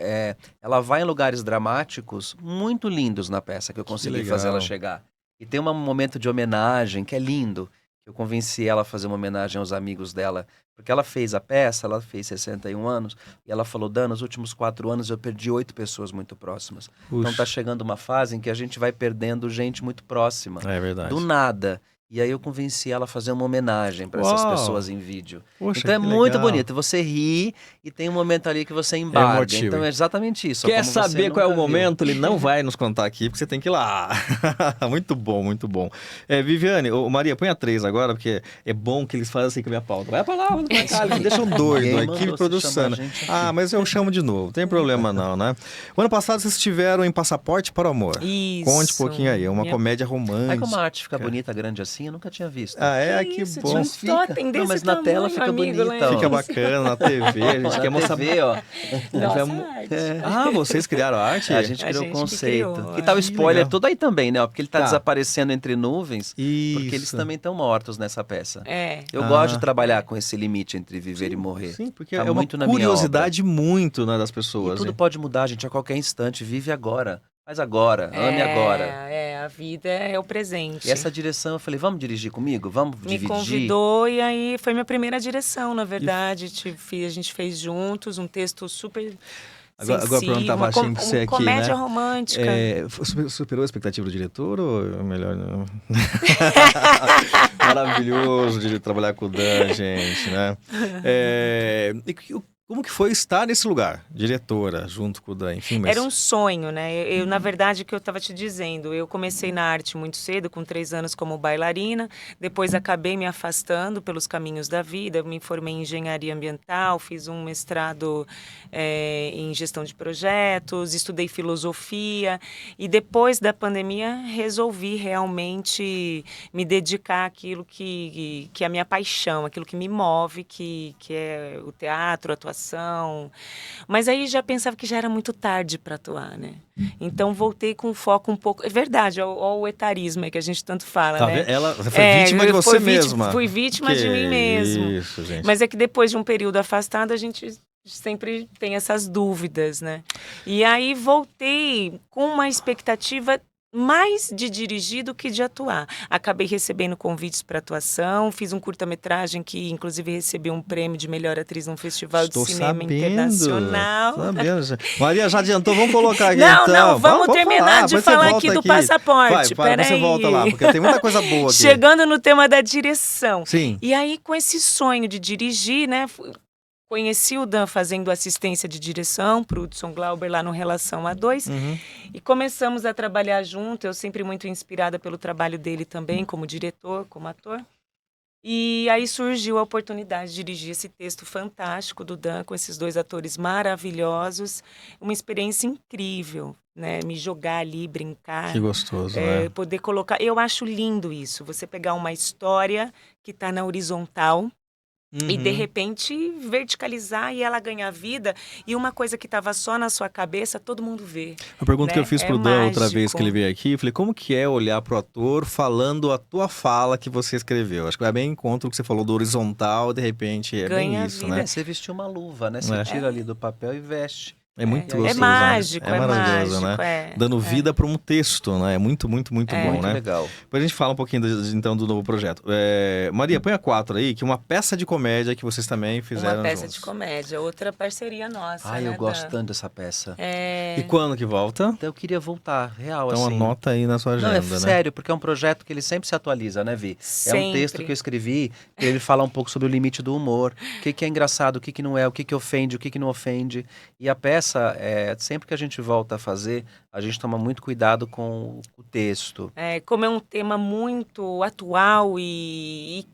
Speaker 2: Ela vai em lugares dramáticos muito lindos na peça, que eu consegui
Speaker 1: legal.
Speaker 2: fazer ela chegar. E tem um momento de homenagem que é lindo. Eu convenci ela a fazer uma homenagem aos amigos dela. Porque ela fez a peça, ela fez 61 anos, e ela falou, Dan, nos últimos 4 anos eu perdi 8 pessoas muito próximas. Então tá chegando uma fase em que a gente vai perdendo gente muito próxima.
Speaker 1: É verdade.
Speaker 2: Do nada. E aí eu convenci ela a fazer uma homenagem para essas
Speaker 1: Uau!
Speaker 2: pessoas em vídeo.
Speaker 1: Poxa,
Speaker 2: Então é
Speaker 1: que
Speaker 2: muito
Speaker 1: legal.
Speaker 2: bonito. Você ri e tem um momento ali que você embarga.
Speaker 1: Emotivo.
Speaker 2: Então é exatamente isso.
Speaker 1: Quer
Speaker 2: como você
Speaker 1: saber qual é o
Speaker 2: nunca viu.
Speaker 1: momento? Ele não vai nos contar aqui, porque você tem que ir lá. Muito bom, muito bom. Viviane, Maria, põe a 3 agora, porque é bom que eles fazem assim com a minha pauta. Vai pra lá, vai pra cá, eles me deixam doido.
Speaker 2: Ninguém
Speaker 1: A equipe
Speaker 2: mandou você
Speaker 1: produção.
Speaker 2: chamar a gente aqui.
Speaker 1: Mas eu chamo de novo, não tem problema não, né? O ano passado vocês estiveram em Passaporte para o Amor.
Speaker 3: Isso.
Speaker 1: Conte um pouquinho aí, é uma comédia romântica.
Speaker 2: Aí como a arte fica bonita, grande assim, eu nunca tinha visto.
Speaker 1: Que
Speaker 3: isso,
Speaker 1: bom.
Speaker 3: tinha uns totem
Speaker 2: Não,
Speaker 3: desse
Speaker 2: mas na
Speaker 3: tamanho,
Speaker 2: tela fica
Speaker 3: amigo,
Speaker 2: bonita,
Speaker 3: lembra?
Speaker 2: ó.
Speaker 1: Fica bacana na TV, a gente
Speaker 2: Na
Speaker 1: quer mostrar...
Speaker 2: TV, ó.
Speaker 3: Nossa,
Speaker 1: Vai-
Speaker 3: arte.
Speaker 1: Vocês criaram a arte?
Speaker 2: A gente
Speaker 3: A
Speaker 2: criou o
Speaker 3: gente que
Speaker 2: conceito.
Speaker 3: criou,
Speaker 2: E tá o
Speaker 3: é.
Speaker 2: spoiler
Speaker 1: legal.
Speaker 2: todo aí também, né? ó, Porque ele tá
Speaker 1: Tá.
Speaker 2: desaparecendo entre nuvens,
Speaker 1: Isso.
Speaker 2: porque eles também estão mortos nessa peça.
Speaker 3: É.
Speaker 2: Eu gosto de trabalhar com esse limite entre viver e morrer.
Speaker 1: Sim, porque
Speaker 2: Tá
Speaker 1: é uma
Speaker 2: muito na minha
Speaker 1: curiosidade muito, né, das
Speaker 2: E
Speaker 1: pessoas.
Speaker 2: tudo
Speaker 1: né?
Speaker 2: pode mudar, gente, a qualquer instante. Vive agora. Faz agora. Ame agora.
Speaker 3: A vida é o presente.
Speaker 2: E essa direção, eu falei, vamos dirigir comigo? Vamos
Speaker 3: Me
Speaker 2: dividir?
Speaker 3: convidou e aí foi minha primeira direção, na verdade. A gente fez juntos um texto super
Speaker 1: Agora
Speaker 3: sensível,
Speaker 1: perguntar baixinho pra você aqui,
Speaker 3: comédia
Speaker 1: né?
Speaker 3: romântica.
Speaker 1: Superou a expectativa do diretor ou melhor não? Maravilhoso de trabalhar com o Dan, gente, né? Como que foi estar nesse lugar? Diretora, junto com o Dan, enfim. Mas...
Speaker 3: Era um sonho, né? Na verdade, o que eu estava te dizendo, eu comecei na arte muito cedo, com 3 anos como bailarina, depois acabei me afastando pelos caminhos da vida, eu me formei em engenharia ambiental, fiz um mestrado em gestão de projetos, estudei filosofia e depois da pandemia resolvi realmente me dedicar àquilo que é a minha paixão, aquilo que me move, que é o teatro, a atuação, atuação. Mas aí já pensava que já era muito tarde para atuar, né? Então voltei com foco um pouco... É verdade, olha o etarismo aí que a gente tanto fala,
Speaker 1: Tá
Speaker 3: né?
Speaker 1: vendo? Você foi vítima de você mesma.
Speaker 3: Fui vítima de mim mesmo.
Speaker 1: Isso, gente.
Speaker 3: Mas é que depois de um período afastado, a gente sempre tem essas dúvidas, né? E aí voltei com uma expectativa mais de dirigir do que de atuar. Acabei recebendo convites para atuação, fiz um curta-metragem que inclusive recebeu um prêmio de melhor atriz num festival de cinema internacional.
Speaker 1: Sabendo. Maria já adiantou, vamos colocar aqui
Speaker 3: Não,
Speaker 1: então.
Speaker 3: não, vamos terminar de falar aqui do passaporte.
Speaker 1: Vai, você volta lá, porque tem muita coisa boa aqui.
Speaker 3: Chegando no tema da direção.
Speaker 1: Sim.
Speaker 3: E aí, com esse sonho de dirigir, né? Conheci o Dan fazendo assistência de direção para o Hudson Glauber lá no Relação A2 e começamos a trabalhar junto. Eu sempre muito inspirada pelo trabalho dele também, como diretor, como ator. E aí surgiu a oportunidade de dirigir esse texto fantástico do Dan com esses 2 atores maravilhosos. Uma experiência incrível, né? Me jogar ali, brincar.
Speaker 1: Que gostoso, né?
Speaker 3: Poder colocar... Eu acho lindo isso, você pegar uma história que está na horizontal, e de repente verticalizar e ela ganhar vida, e uma coisa que estava só na sua cabeça, todo mundo vê.
Speaker 1: A pergunta, né, que eu fiz pro Dan outra
Speaker 3: mágico.
Speaker 1: vez que ele veio aqui, eu falei, como que é olhar pro ator falando a tua fala que você escreveu? Acho que vai bem em contra o que você falou do horizontal, de repente é
Speaker 3: Ganha
Speaker 1: bem isso,
Speaker 3: vida.
Speaker 1: né?
Speaker 2: Você vestiu uma luva, né? Você tira ali do papel e veste.
Speaker 1: É muito
Speaker 3: É
Speaker 1: gostoso,
Speaker 3: mágico,
Speaker 1: né?
Speaker 3: é
Speaker 1: maravilhoso,
Speaker 3: mágico,
Speaker 1: né? Dando vida para um texto, né? É muito bom,
Speaker 2: Muito
Speaker 1: né?
Speaker 2: legal.
Speaker 1: Depois a gente fala um pouquinho então do novo projeto. Maria, põe a 4 aí, que é uma peça de comédia que vocês também fizeram
Speaker 3: Uma peça
Speaker 1: juntos.
Speaker 3: de comédia, outra parceria nossa,
Speaker 2: Ai,
Speaker 3: né,
Speaker 2: eu gosto
Speaker 3: Dan?
Speaker 2: tanto dessa peça.
Speaker 1: E quando que volta?
Speaker 2: Então eu queria voltar, real,
Speaker 1: Então
Speaker 2: assim.
Speaker 1: anota aí na sua agenda,
Speaker 2: Não, é
Speaker 1: né?
Speaker 2: sério, porque é um projeto que ele sempre se atualiza, né, Vi? É
Speaker 3: Sempre.
Speaker 2: um texto que eu escrevi, que ele fala um pouco sobre o limite do humor, o que é engraçado, o que não é, o que ofende, o que não ofende. E a peça, sempre que a gente volta a fazer, a gente toma muito cuidado com o texto.
Speaker 3: Como é um tema muito atual e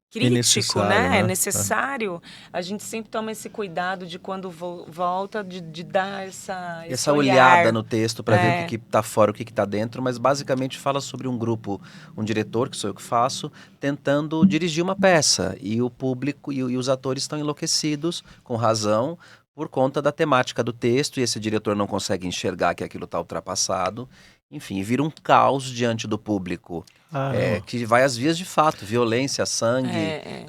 Speaker 3: crítico, né? É necessário. A gente sempre toma esse cuidado de quando volta, de dar esse
Speaker 2: Essa
Speaker 3: olhar.
Speaker 2: olhada no texto para ver o que tá fora, o que tá dentro, mas basicamente fala sobre um grupo, um diretor, que sou eu que faço, tentando dirigir uma peça. E o público e os atores estão enlouquecidos, com razão, por conta da temática do texto, e esse diretor não consegue enxergar que aquilo está ultrapassado. Enfim, vira um caos diante do público, que vai às vias de fato, violência, sangue,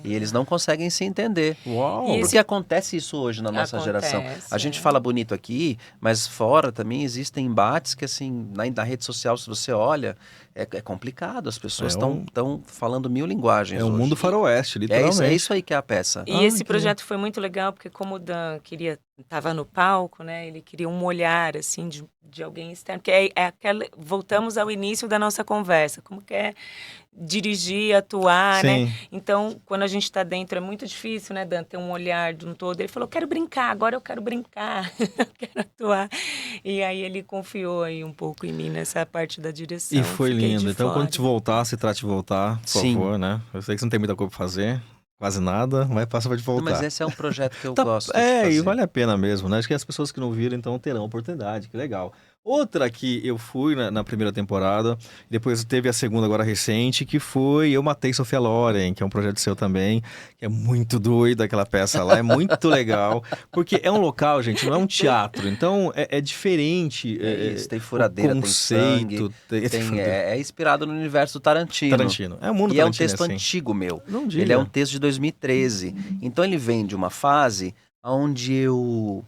Speaker 2: e eles não conseguem se entender.
Speaker 1: Uau!
Speaker 2: Porque acontece isso hoje na nossa geração. A gente fala bonito aqui, mas fora também existem embates que, assim, na rede social, se você olha, é complicado. As pessoas estão falando 1000 linguagens
Speaker 1: É um
Speaker 2: hoje.
Speaker 1: mundo faroeste, literalmente.
Speaker 2: É isso aí que é a peça.
Speaker 3: E esse projeto foi muito legal, porque como o Dan estava no palco, né? Ele queria um olhar, assim, de alguém externo. Porque voltamos ao início da nossa conversa. Como que é dirigir, atuar,
Speaker 1: Sim.
Speaker 3: né? Então, quando a gente está dentro, é muito difícil, né, Dan? Ter um olhar de um todo. Ele falou, quero brincar, agora eu quero brincar. Eu quero atuar. E aí ele confiou aí um pouco em mim nessa parte da direção.
Speaker 1: E foi
Speaker 3: Fiquei
Speaker 1: lindo.
Speaker 3: de
Speaker 1: Então,
Speaker 3: fora.
Speaker 1: quando te voltar, se trate de voltar, por favor, né? Eu sei que você não tem muita coisa pra fazer, quase nada, mas passa pra te voltar.
Speaker 2: Mas esse é um projeto que eu gosto de
Speaker 1: e
Speaker 2: fazer.
Speaker 1: vale a pena mesmo, né? Acho que as pessoas que não viram, então, terão oportunidade, que legal. Outra que eu fui na primeira temporada, depois teve a segunda agora recente, que foi Eu Matei Sofia Loren, que é um projeto seu também, que é muito doido aquela peça lá, é muito legal, porque é um local, gente, não é um teatro, então é diferente.
Speaker 2: Isso, tem furadeira,
Speaker 1: conceito,
Speaker 2: tem sangue, é inspirado no universo do Tarantino.
Speaker 1: É um mundo
Speaker 2: e
Speaker 1: Tarantino,
Speaker 2: é um texto
Speaker 1: assim.
Speaker 2: antigo meu.
Speaker 1: Não diga.
Speaker 2: Ele é um texto de 2013. Então ele vem de uma fase onde eu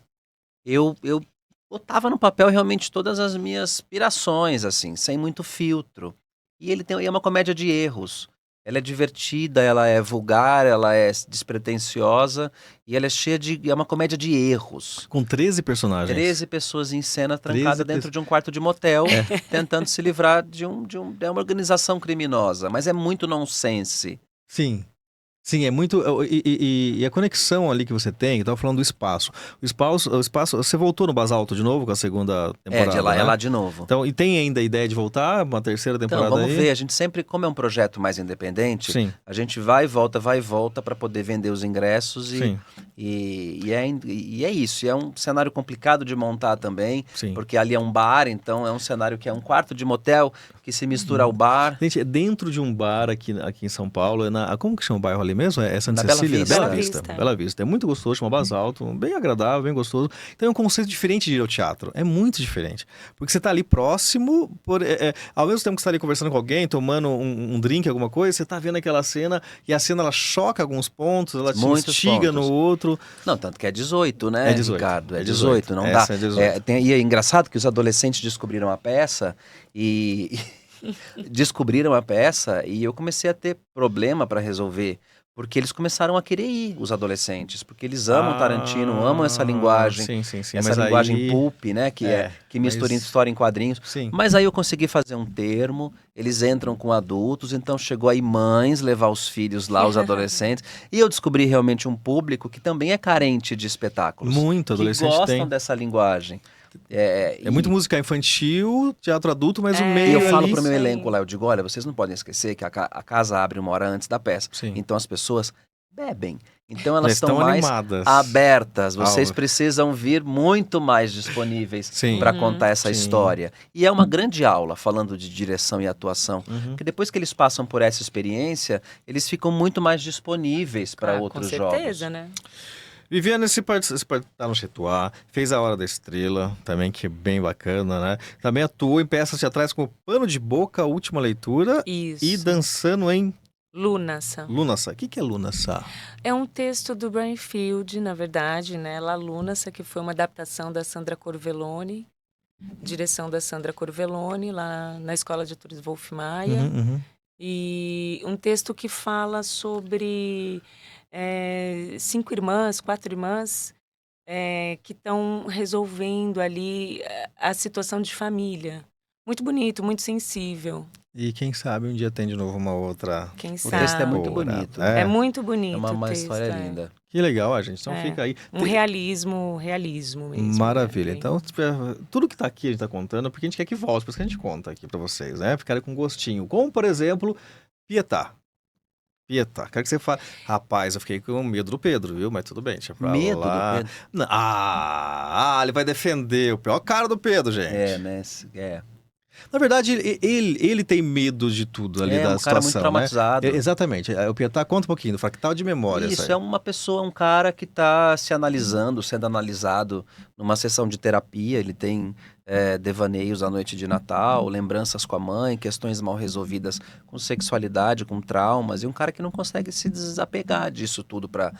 Speaker 2: botava no papel realmente todas as minhas pirações, assim, sem muito filtro. E ele é uma comédia de erros. Ela é divertida, ela é vulgar, ela é despretensiosa e ela é cheia é uma comédia de erros.
Speaker 1: Com 13 personagens.
Speaker 2: 13 pessoas em cena trancada dentro de um quarto de motel, tentando se livrar de uma organização criminosa. Mas é muito nonsense.
Speaker 1: Sim. Sim, é muito... E a conexão ali que você tem, eu tava falando do espaço. O espaço... Você voltou no Basalto de novo com a segunda temporada,
Speaker 2: É
Speaker 1: né?
Speaker 2: lá de novo.
Speaker 1: Então, e tem ainda a ideia de voltar uma terceira temporada
Speaker 2: Então, vamos
Speaker 1: aí?
Speaker 2: ver. A gente sempre, como é um projeto mais independente,
Speaker 1: Sim.
Speaker 2: a gente vai e volta para poder vender os ingressos
Speaker 1: Sim.
Speaker 2: e é isso. E é um cenário complicado de montar também,
Speaker 1: Sim.
Speaker 2: porque ali é um bar, então é um cenário que é um quarto de motel que se mistura ao bar.
Speaker 1: Gente, é dentro de um bar aqui em São Paulo, como que chama o bairro ali ali mesmo? É Santa
Speaker 2: Na Bela
Speaker 1: Cecília?
Speaker 2: Vista.
Speaker 1: Bela
Speaker 3: Bela
Speaker 1: Vista.
Speaker 3: Vista.
Speaker 1: Bela Vista. É muito gostoso, chama Basalto, bem agradável, bem gostoso. Então é um conceito diferente de ir ao teatro. É muito diferente. Porque você tá ali próximo, ao mesmo tempo que você tá ali conversando com alguém, tomando um drink, alguma coisa, você tá vendo aquela cena e a cena ela choca alguns pontos, ela te
Speaker 2: Muitos
Speaker 1: instiga
Speaker 2: pontos.
Speaker 1: no outro.
Speaker 2: Não, tanto que é 18, né,
Speaker 1: É 18,
Speaker 2: Ricardo? É
Speaker 1: é
Speaker 2: 18,
Speaker 1: 18.
Speaker 2: não
Speaker 1: Essa
Speaker 2: dá.
Speaker 1: é 18.
Speaker 2: E é engraçado que os adolescentes descobriram a peça e eu comecei a ter problema para resolver, porque eles começaram a querer ir, os adolescentes, porque eles amam Tarantino, amam essa linguagem,
Speaker 1: Sim,
Speaker 2: essa
Speaker 1: mas
Speaker 2: linguagem
Speaker 1: aí...
Speaker 2: pulp, né, que mistura
Speaker 1: mas-
Speaker 2: história em quadrinhos.
Speaker 1: Sim.
Speaker 2: Mas aí eu consegui fazer um termo, eles entram com adultos, então chegou aí mães levar os filhos lá, os adolescentes, e eu descobri realmente um público que também é carente de espetáculos.
Speaker 1: Muito
Speaker 2: Que
Speaker 1: adolescente
Speaker 2: gostam
Speaker 1: tem.
Speaker 2: dessa linguagem.
Speaker 1: É muito musical infantil, teatro adulto, mas o
Speaker 3: É.
Speaker 2: E
Speaker 1: meio
Speaker 2: eu falo
Speaker 1: ali...
Speaker 2: pro meu
Speaker 3: Sim.
Speaker 2: elenco lá, eu digo, olha, vocês não podem esquecer que a casa abre uma hora antes da peça.
Speaker 1: Sim.
Speaker 2: Então as pessoas bebem. Então elas
Speaker 1: Eles
Speaker 2: estão
Speaker 1: estão
Speaker 2: mais
Speaker 1: animadas.
Speaker 2: abertas. Vocês
Speaker 1: Ah,
Speaker 2: precisam vir muito mais disponíveis
Speaker 1: Sim.
Speaker 2: para
Speaker 3: Uhum.
Speaker 2: contar essa
Speaker 1: Sim.
Speaker 2: história. E é uma grande aula falando de direção e atuação.
Speaker 1: Uhum.
Speaker 2: Porque depois que eles passam por essa experiência, eles ficam muito mais disponíveis para outros
Speaker 3: Com
Speaker 2: jogos.
Speaker 3: certeza, né?
Speaker 1: Viviane, esse tá no Chetuá, fez A Hora da Estrela, também, que é bem bacana, né? Também atuou em peças teatrais como Pano de Boca, A Última Leitura
Speaker 3: Isso.
Speaker 1: e Dançando em
Speaker 3: Lunasa.
Speaker 1: Lunasa. O que é Lunasa?
Speaker 3: É um texto do Brian Field, na verdade, né? La Lunasa, que foi uma adaptação da Sandra Corvelloni, direção da Sandra Corvelloni, lá na Escola de Atores Wolf Maia.
Speaker 1: Uhum.
Speaker 3: E um texto que fala sobre 4 irmãs que estão resolvendo ali a situação de família. Muito bonito, muito sensível.
Speaker 1: E quem sabe um dia tem de novo uma outra...
Speaker 3: Quem
Speaker 2: O
Speaker 3: sabe.
Speaker 2: texto é muito
Speaker 1: autora,
Speaker 2: bonito.
Speaker 1: né?
Speaker 3: É muito bonito
Speaker 2: É uma
Speaker 3: o texto,
Speaker 2: história linda.
Speaker 1: Que legal, gente. Então
Speaker 3: É.
Speaker 1: fica aí.
Speaker 3: Um realismo mesmo.
Speaker 1: Maravilha.
Speaker 3: Né?
Speaker 1: Então, tudo que tá aqui a gente tá contando, porque a gente quer que volte, por isso que a gente conta aqui pra vocês, né? Ficarem com gostinho. Como, por exemplo, Pietà. Pietà, quero que você fale. Rapaz, eu fiquei com medo do Pedro, viu? Mas tudo bem, deixa pra
Speaker 2: Medo
Speaker 1: lá.
Speaker 2: do Pedro?
Speaker 1: Não, ele vai defender o pior cara do Pedro, gente.
Speaker 2: É, né? É.
Speaker 1: Na verdade, ele tem medo de tudo ali da
Speaker 2: Um cara muito
Speaker 1: situação,
Speaker 2: traumatizado.
Speaker 1: né? Exatamente. O Pietà conta um pouquinho do fractal de memória.
Speaker 2: Isso,
Speaker 1: essa aí.
Speaker 2: é uma pessoa, um cara que está se analisando, sendo analisado numa sessão de terapia. Ele tem devaneios à noite de Natal, lembranças com a mãe, questões mal resolvidas com sexualidade, com traumas. E um cara que não consegue se desapegar disso tudo para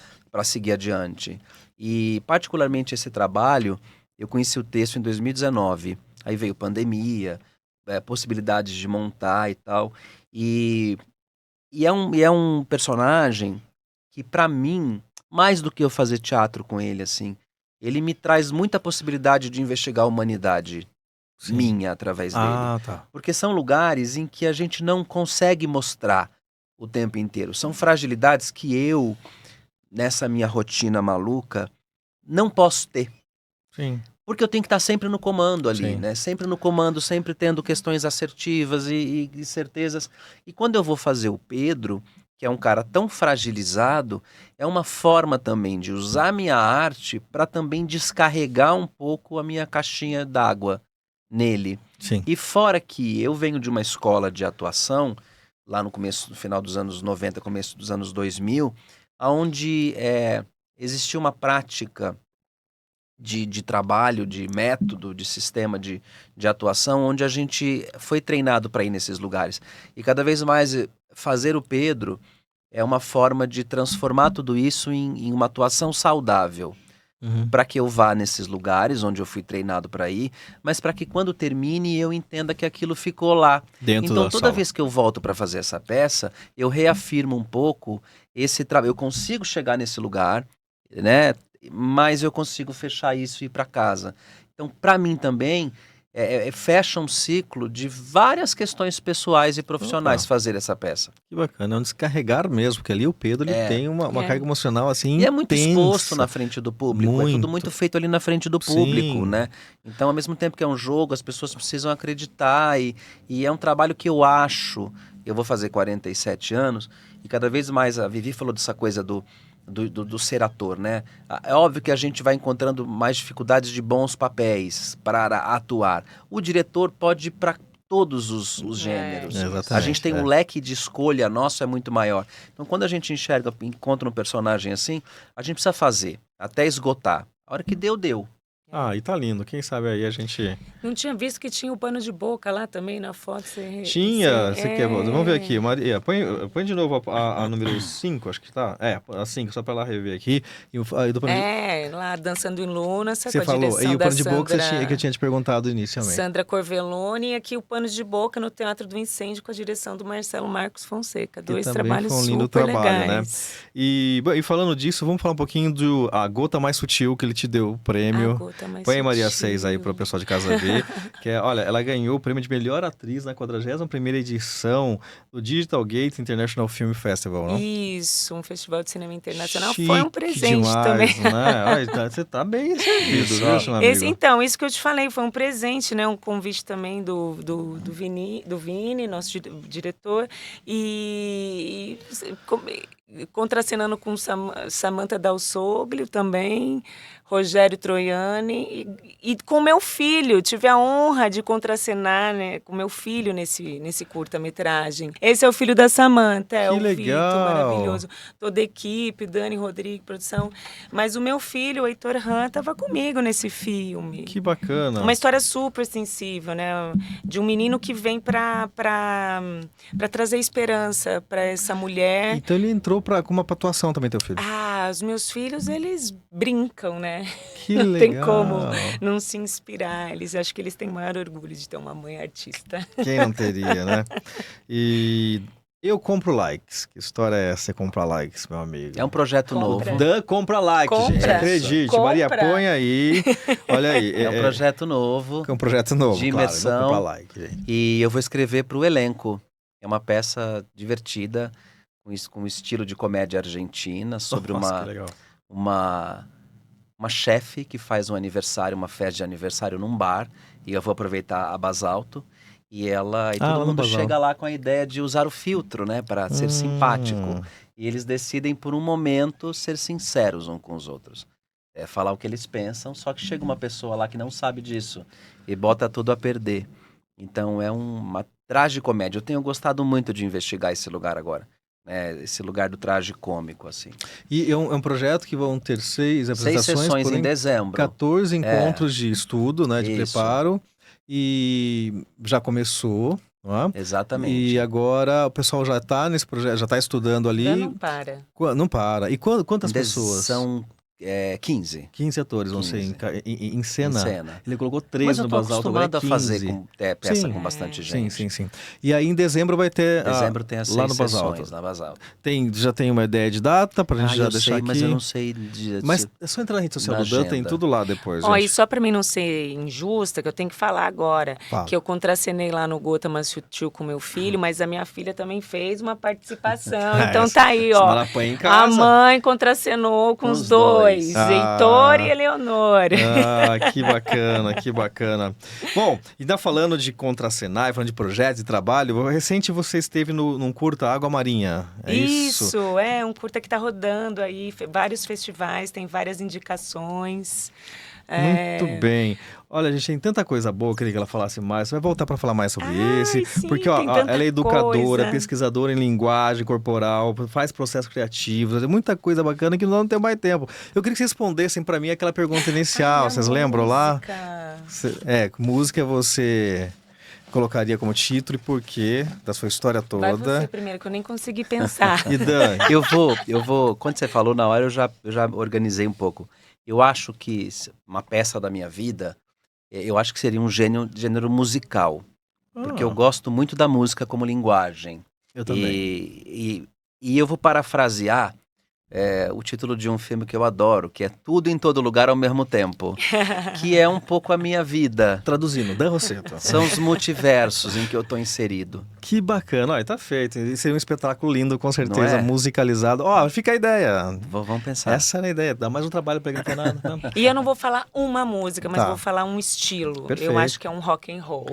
Speaker 2: seguir adiante. E, particularmente, esse trabalho, eu conheci o texto em 2019. Aí veio pandemia, possibilidades de montar e tal. E é um personagem que, pra mim, mais do que eu fazer teatro com ele, assim, ele me traz muita possibilidade de investigar a humanidade
Speaker 1: Sim.
Speaker 2: minha através dele.
Speaker 1: Tá.
Speaker 2: Porque são lugares em que a gente não consegue mostrar o tempo inteiro. São fragilidades que eu, nessa minha rotina maluca, não posso ter.
Speaker 1: Sim.
Speaker 2: Porque eu tenho que estar sempre no comando ali,
Speaker 1: Sim.
Speaker 2: né? Sempre no comando, sempre tendo questões assertivas e certezas. E quando eu vou fazer o Pedro, que é um cara tão fragilizado, é uma forma também de usar a minha arte para também descarregar um pouco a minha caixinha d'água nele.
Speaker 1: Sim.
Speaker 2: E fora que eu venho de uma escola de atuação, lá no final dos anos 90, começo dos anos 2000, onde existia uma prática de trabalho, de método, de sistema de atuação, onde a gente foi treinado para ir nesses lugares. E cada vez mais fazer o Pedro é uma forma de transformar tudo isso em uma atuação saudável.
Speaker 1: Uhum.
Speaker 2: Para que eu vá nesses lugares onde eu fui treinado para ir, mas para que quando termine eu entenda que aquilo ficou lá.
Speaker 1: Dentro
Speaker 2: Então
Speaker 1: da
Speaker 2: toda
Speaker 1: sala.
Speaker 2: vez que eu volto para fazer essa peça, eu reafirmo um pouco esse trabalho. Eu consigo chegar nesse lugar, né? Mas eu consigo fechar isso e ir para casa. Então, para mim também, fecha um ciclo de várias questões pessoais e profissionais
Speaker 1: Opa.
Speaker 2: fazer essa peça.
Speaker 1: Que bacana, é um descarregar mesmo, porque ali o Pedro ele tem uma carga emocional assim
Speaker 2: E é muito
Speaker 1: intensa.
Speaker 2: exposto na frente do público, é tudo
Speaker 1: Muito.
Speaker 2: muito feito ali na frente do público,
Speaker 1: Sim.
Speaker 2: né? Então, ao mesmo tempo que é um jogo, as pessoas precisam acreditar e é um trabalho que eu acho, eu vou fazer 47 anos, e cada vez mais, a Vivi falou dessa coisa do ser ator, né? É óbvio que a gente vai encontrando mais dificuldades de bons papéis para atuar. O diretor pode ir para todos os gêneros.
Speaker 1: Exatamente,
Speaker 2: A gente tem um leque de escolha nosso é muito maior. Então, quando a gente encontra um personagem assim, a gente precisa fazer, até esgotar. A hora que deu.
Speaker 1: Ah, e tá lindo. Quem sabe aí a gente...
Speaker 3: Não tinha visto que tinha o pano de boca lá também na foto.
Speaker 1: Tinha, você quer... Vamos ver aqui, Maria, põe de novo a número 5, acho que tá. A 5, só pra ela rever aqui. E do pano
Speaker 3: lá dançando em Luna,
Speaker 1: você
Speaker 3: com a
Speaker 1: falou,
Speaker 3: direção
Speaker 1: e o
Speaker 3: da
Speaker 1: pano de boca
Speaker 3: Sandra,
Speaker 1: que eu tinha te perguntado inicialmente.
Speaker 3: Sandra Corvelloni, e aqui o pano de boca no Teatro do Incêndio com a direção do Marcelo Marcos Fonseca. Dois
Speaker 1: também
Speaker 3: trabalhos
Speaker 1: foi um lindo
Speaker 3: super
Speaker 1: trabalho,
Speaker 3: legais.
Speaker 1: né? E falando disso, vamos falar um pouquinho do A Gota Mais Sutil, que ele te deu o prêmio.
Speaker 3: A Gota Mais
Speaker 1: Põe aí Maria
Speaker 3: Sutil.
Speaker 1: 6 aí para o pessoal de casa ver. Que é, olha, ela ganhou o prêmio de melhor atriz na 41ª edição do Digital Gate International Film Festival, não?
Speaker 3: Isso, um festival de cinema internacional.
Speaker 1: Chique
Speaker 3: Foi um presente
Speaker 1: demais,
Speaker 3: também.
Speaker 1: Né? Olha, você tá bem servido,
Speaker 2: Isso,
Speaker 1: viu, meu amigo?
Speaker 3: Então, isso que eu te falei, foi um presente, né? Um convite também do Vini, nosso diretor, e contracenando com Samantha Dal Soglio também, Rogério Troiani, e com meu filho. Tive a honra de contracenar, né, com meu filho nesse curta-metragem. Esse é o filho da Samantha, é
Speaker 1: Que
Speaker 3: o
Speaker 1: legal.
Speaker 3: Vitor, maravilhoso. Toda a equipe, Dani, Rodrigo, produção. Mas o meu filho, o Heitor Han, estava comigo nesse filme.
Speaker 1: Que bacana.
Speaker 3: Uma história super sensível, né? De um menino que vem para trazer esperança para essa mulher.
Speaker 1: Então ele entrou com uma atuação também, teu filho.
Speaker 3: Os meus filhos, eles brincam, né?
Speaker 1: Que
Speaker 3: não
Speaker 1: legal.
Speaker 3: tem como não se inspirar. Acho que eles têm maior orgulho de ter uma mãe artista.
Speaker 1: Quem não teria, né? E eu compro likes. Que história é essa, você compra likes, meu amigo?
Speaker 2: É um projeto
Speaker 3: Compra.
Speaker 2: novo.
Speaker 1: Dan compra likes,
Speaker 3: Compra.
Speaker 1: gente. Acredite.
Speaker 3: Compra.
Speaker 1: Maria, põe aí. Olha aí.
Speaker 2: É um projeto novo.
Speaker 1: É um projeto novo,
Speaker 2: de
Speaker 1: claro.
Speaker 2: imersão.
Speaker 1: Não compra like, gente.
Speaker 2: E eu vou escrever para o elenco. É uma peça divertida, com um estilo de comédia argentina, sobre
Speaker 1: Nossa, que legal.
Speaker 2: uma chefe que faz um aniversário, uma festa de aniversário num bar, e eu vou aproveitar a Basalto, e
Speaker 1: lá
Speaker 2: todo
Speaker 1: no
Speaker 2: mundo
Speaker 1: Basalto.
Speaker 2: chega lá com a ideia de usar o filtro, né, para ser simpático. E eles decidem, por um momento, ser sinceros uns com os outros. Falar o que eles pensam, só que chega uma pessoa lá que não sabe disso, e bota tudo a perder. Então é uma tragicomédia. Eu tenho gostado muito de investigar esse lugar agora. Esse lugar do tragicômico, assim.
Speaker 1: E é um projeto que vão ter 6
Speaker 2: 6
Speaker 1: apresentações,
Speaker 2: sessões
Speaker 1: porém,
Speaker 2: em dezembro.
Speaker 1: 14 encontros de estudo, né, de
Speaker 2: Isso.
Speaker 1: preparo. E já começou, não é?
Speaker 2: Exatamente.
Speaker 1: E agora o pessoal já está nesse projeto, já está estudando ali.
Speaker 3: Já não para.
Speaker 1: Não para. E quantas pessoas?
Speaker 2: São 15.
Speaker 1: 15 atores vão ser
Speaker 2: 15.
Speaker 1: em cena.
Speaker 2: Em cena.
Speaker 1: Ele colocou 13
Speaker 2: Mas eu
Speaker 1: no
Speaker 2: tô
Speaker 1: Basalto, agora é
Speaker 2: acostumado
Speaker 1: 15.
Speaker 2: a fazer peça
Speaker 1: Sim.
Speaker 2: com bastante
Speaker 1: Sim,
Speaker 2: gente.
Speaker 1: sim. E aí em dezembro vai ter
Speaker 2: Dezembro tem as
Speaker 1: lá
Speaker 2: 6
Speaker 1: no Basalto.
Speaker 2: sessões na Basalto.
Speaker 1: Já tem uma ideia de data pra gente já
Speaker 2: eu
Speaker 1: deixar
Speaker 2: sei,
Speaker 1: aqui.
Speaker 2: mas eu não sei de...
Speaker 1: Mas é só entrar na rede social
Speaker 2: na
Speaker 1: do Dan, tem
Speaker 2: agenda.
Speaker 1: tudo lá depois,
Speaker 3: Ó,
Speaker 1: gente.
Speaker 3: e só para mim não ser injusta, que eu tenho que falar agora,
Speaker 1: Fala.
Speaker 3: que eu contracenei lá no Gota Mais Sutil com meu filho, mas a minha filha também fez uma participação. Então tá aí,
Speaker 1: Senão
Speaker 3: ó.
Speaker 1: ela põe em
Speaker 3: A
Speaker 1: casa.
Speaker 3: mãe contracenou com os dois,
Speaker 1: Ah.
Speaker 3: Heitor e Eleonor.
Speaker 1: Que bacana, que bacana. Bom, ainda falando de contracenar, falando de projetos e trabalho, recente você esteve num curta Água Marinha, é isso?
Speaker 3: Isso, é um curta que tá rodando aí, vários festivais, tem várias indicações.
Speaker 1: Muito bem. Olha, a gente tem tanta coisa boa, eu queria que ela falasse mais. Você vai voltar para falar mais sobre esse.
Speaker 3: Sim,
Speaker 1: Porque ó,
Speaker 3: tem tanta
Speaker 1: ela é educadora,
Speaker 3: coisa.
Speaker 1: pesquisadora em linguagem corporal, faz processos criativos, tem muita coisa bacana que não tem mais tempo. Eu queria que vocês respondessem para mim aquela pergunta inicial. Vocês lembram lá? Música você colocaria como título e porquê da sua história
Speaker 3: Vai
Speaker 1: toda.
Speaker 3: você primeiro, que eu nem consegui pensar.
Speaker 1: E Dan,
Speaker 2: Eu vou... Quando você falou, na hora eu já organizei um pouco. Eu acho que uma peça da minha vida, eu acho que seria um gênero musical. Porque eu gosto muito da música como linguagem.
Speaker 1: eu também.
Speaker 2: E eu vou parafrasear o título de um filme que eu adoro, que é Tudo em Todo Lugar ao Mesmo Tempo. Que é um pouco a minha vida.
Speaker 1: Traduzindo, Dan Rosseto.
Speaker 2: São os multiversos em que eu estou inserido.
Speaker 1: Que bacana, olha, tá feito. Isso seria um espetáculo lindo, com certeza,
Speaker 2: é?
Speaker 1: musicalizado. Ó, fica a ideia.
Speaker 2: Vamos pensar.
Speaker 1: Essa era a ideia, dá mais um trabalho pra quem não tem nada. Não.
Speaker 3: E eu não vou falar uma música, mas
Speaker 1: Tá.
Speaker 3: vou falar um estilo.
Speaker 1: Perfeito.
Speaker 3: Eu acho que é um rock and roll.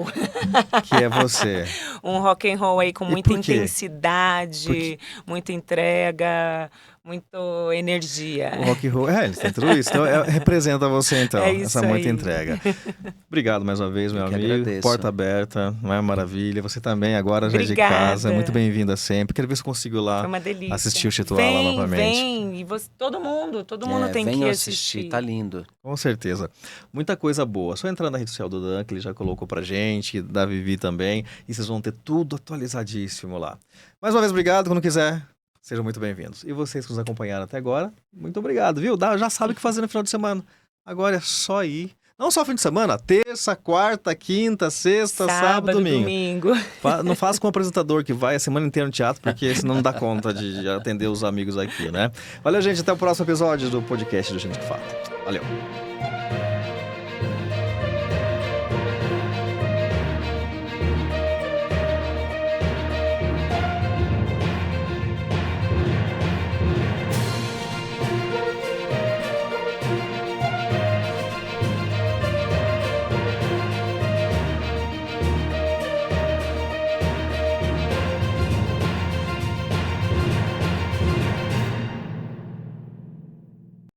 Speaker 1: Que é você.
Speaker 3: Um rock and roll aí com
Speaker 1: E
Speaker 3: muita
Speaker 1: por quê?
Speaker 3: intensidade, muita entrega, muita energia.
Speaker 1: O rock and roll, ele tem tudo isso. Então, representa você, então,
Speaker 3: É isso
Speaker 1: essa muita
Speaker 3: aí.
Speaker 1: entrega. Obrigado mais uma vez, meu
Speaker 2: Eu que
Speaker 1: amigo.
Speaker 2: agradeço.
Speaker 1: Porta aberta, não é maravilha. Você também agora já é de
Speaker 3: Obrigada.
Speaker 1: casa. Muito bem-vinda sempre. Quero ver se consigo ir lá
Speaker 3: Foi uma delícia.
Speaker 1: assistir o Chituala
Speaker 3: Vem,
Speaker 1: novamente.
Speaker 3: Vem, e você, todo mundo tem
Speaker 2: venham
Speaker 3: que
Speaker 2: assistir, tá lindo.
Speaker 1: Com certeza. Muita coisa boa. Só entrar na rede social do Dan, que ele já colocou pra gente, da Vivi também, e vocês vão ter tudo atualizadíssimo lá. Mais uma vez, obrigado. Quando quiser, sejam muito bem-vindos. E vocês que nos acompanharam até agora, muito obrigado, viu? Já sabe o que fazer no final de semana. Agora é só ir. Não só fim de semana, terça, quarta, quinta, sexta, sábado, domingo. Não faça com o apresentador que vai a semana inteira no teatro, porque senão não dá conta de atender os amigos aqui, né? Valeu, gente. Até o próximo episódio do podcast do Gente que Fala. Valeu.